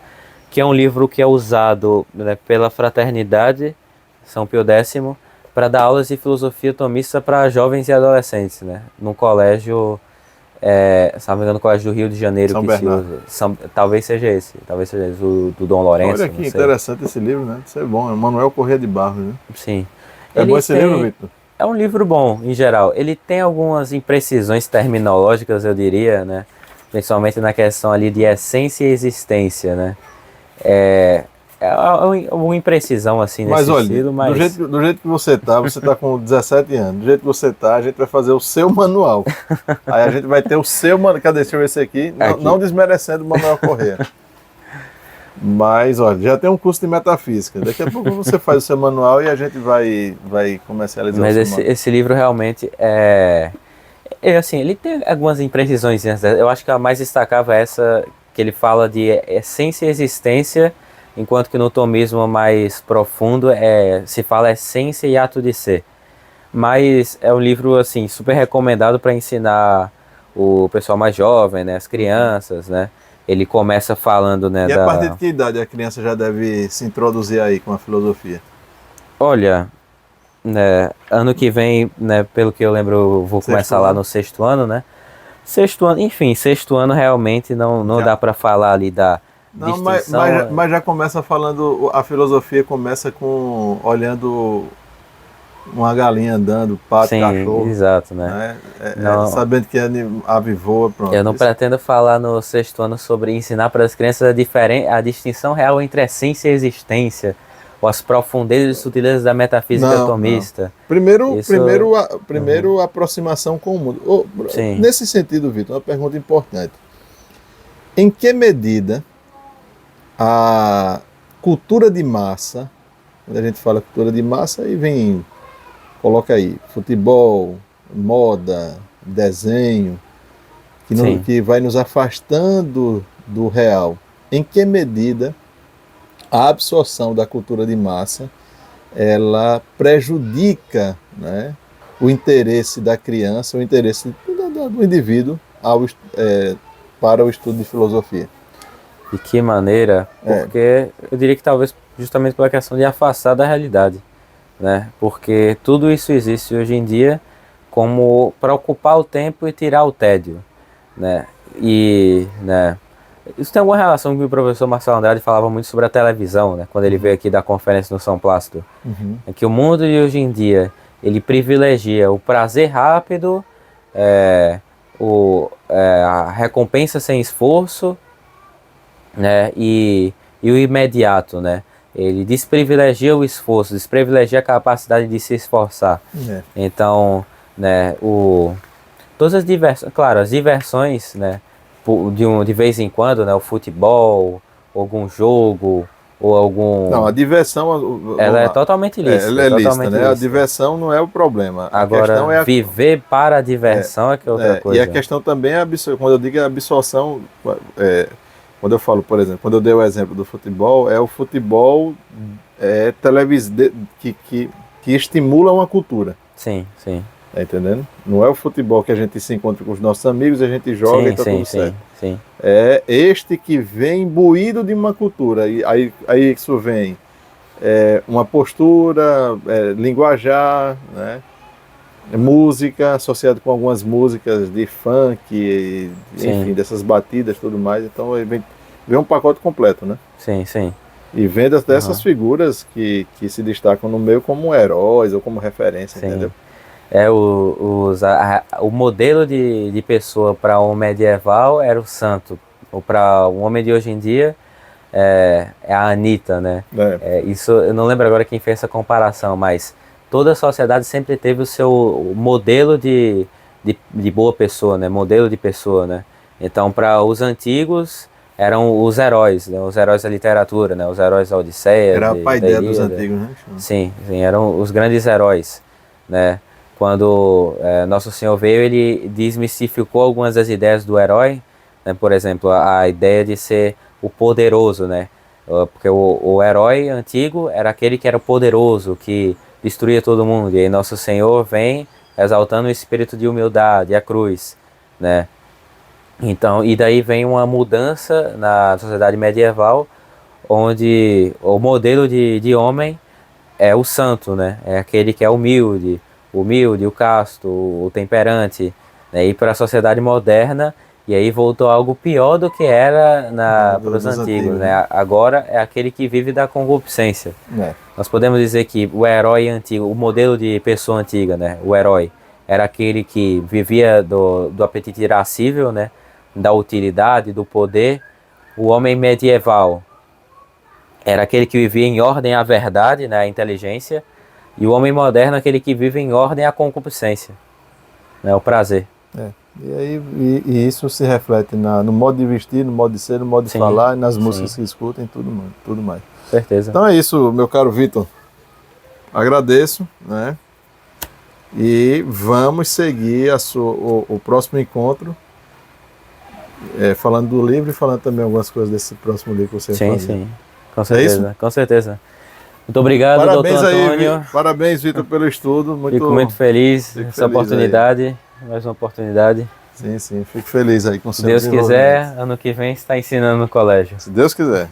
que é um livro que é usado, né, pela Fraternidade São Pio X para dar aulas de filosofia tomista para jovens e adolescentes, né? Num colégio, se não me engano, no colégio do Rio de Janeiro São que se Bernardo. usa. talvez seja esse, o do Dom Lourenço, Olha não que sei. interessante esse livro, né? Isso é bom, é Manuel Corrêa de Barros, né? Sim. É bom Ele esse livro, tem. Victor? É um livro bom, em geral. Ele tem algumas imprecisões terminológicas, eu diria, né? Principalmente na questão ali de essência e existência, né? É, uma imprecisão assim Mas nesse olha, estilo, mas do jeito que você tá com 17 anos, do jeito que você tá, a gente vai fazer o seu manual. Aí a gente vai ter o seu manual. Cadê? Deixa eu ver esse aqui. Não, aqui. não desmerecendo o Manuel Corrêa. Mas, olha, já tem um curso de metafísica. Daqui a pouco você faz o seu manual e a gente vai comercializar Mas o seu manual. esse livro realmente assim, ele tem algumas imprecisões. Eu acho que a mais destacável é essa que ele fala de essência e existência, enquanto que no tomismo mais profundo se fala essência e ato de ser. Mas é um livro assim super recomendado para ensinar o pessoal mais jovem, né, as crianças, né? Ele começa falando, né, E a partir de que idade a criança já deve se introduzir aí com a filosofia? Olha, né, ano que vem, né, pelo que eu lembro, eu vou começar lá no sexto ano, né? Sexto ano, enfim, sexto ano realmente não dá para falar ali da distinção. Mas já começa falando, a filosofia começa olhando uma galinha andando, pato, sim, cachorro. Exato, né? Sabendo que a ave voa, pronto. Eu não pretendo falar no sexto ano sobre ensinar para as crianças a distinção real entre essência e existência, ou as profundezas e sutilezas da metafísica tomista. Primeiro aproximação com o mundo. Nesse sentido, Vitor, uma pergunta importante. Em que medida a cultura de massa, quando a gente fala cultura de massa, aí coloca aí, futebol, moda, desenho, que vai nos afastando do real. Em que medida a absorção da cultura de massa ela prejudica, né, o interesse da criança, o interesse do indivíduo para o estudo de filosofia? De que maneira? Porque eu diria que talvez justamente pela questão de afastar da realidade, né? Porque tudo isso existe hoje em dia como para ocupar o tempo e tirar o tédio, né? Isso tem alguma relação com o professor Marcelo Andrade falava muito sobre a televisão, né? Quando ele veio aqui dar conferência no São Plácido. É que o mundo de hoje em dia, ele privilegia o prazer rápido, a recompensa sem esforço, né? E o imediato, né? Ele desprivilegia o esforço, desprivilegia a capacidade de se esforçar. Então, né, todas as diversões, claro, as diversões, né, de vez em quando, né, o futebol, algum jogo, ou algum... Não, a diversão... Ela é totalmente lícita. Ela é lícita, né? A diversão não é o problema. Agora, a questão é viver para a diversão é que é outra coisa. E a questão também é, quando eu digo a absorção... Quando eu falo, por exemplo, quando eu dei o exemplo do futebol, é o futebol que estimula uma cultura. Sim, sim. Tá entendendo? Não é o futebol que a gente se encontra com os nossos amigos, a gente joga e tá tudo certo. Sim. É este que vem imbuído de uma cultura. E aí isso vem uma postura, linguajar, né? Música, associado com algumas músicas de funk, enfim, dessas batidas e tudo mais. Então vem um pacote completo, né? Sim. E vem dessas figuras que se destacam no meio como heróis ou como referência, entendeu? O modelo de pessoa para um medieval era o santo. Ou para um homem de hoje em dia é a Anitta, né? Isso, eu não lembro agora quem fez essa comparação, mas toda a sociedade sempre teve o seu modelo de boa pessoa, né? Modelo de pessoa, né? Então, para os antigos, eram os heróis, né? Os heróis da literatura, né? Os heróis da Odisseia. Era a paideia dos antigos, né? Sim, eram os grandes heróis, né? Quando Nosso Senhor veio, ele desmistificou algumas das ideias do herói, né? Por exemplo, a ideia de ser o poderoso, né? Porque o herói antigo era aquele que era poderoso, que destruía todo mundo. E aí Nosso Senhor vem exaltando o espírito de humildade, a cruz, né? Então, e daí vem uma mudança na sociedade medieval, onde o modelo de homem é o santo, né? É aquele que é humilde, o casto, o temperante, né? E para a sociedade moderna, e aí voltou algo pior do que era para os antigos, né? Agora é aquele que vive da concupiscência. Nós podemos dizer que o herói antigo, o modelo de pessoa antiga, né? O herói era aquele que vivia do apetite irascível, né? Da utilidade, do poder. O homem medieval era aquele que vivia em ordem à verdade, né, à inteligência, e o homem moderno é aquele que vive em ordem à concupiscência, né, o prazer. E aí e isso se reflete no modo de vestir, no modo de ser, no modo de Sim, falar, nas sim. músicas que escutam, tudo mais. Certeza. Então é isso, meu caro Vitor. Agradeço, né? E vamos seguir o próximo encontro, falando do livro e falando também algumas coisas desse próximo livro que você vai fazer. Sim, com certeza, isso? com certeza. Muito obrigado, Parabéns doutor aí, Antônio. parabéns, Vitor, pelo estudo. Fico muito feliz fico nessa feliz oportunidade, mais uma oportunidade. Sim, fico feliz aí com o Se seu Deus desenvolvimento. quiser, ano que vem está ensinando no colégio. Se Deus quiser.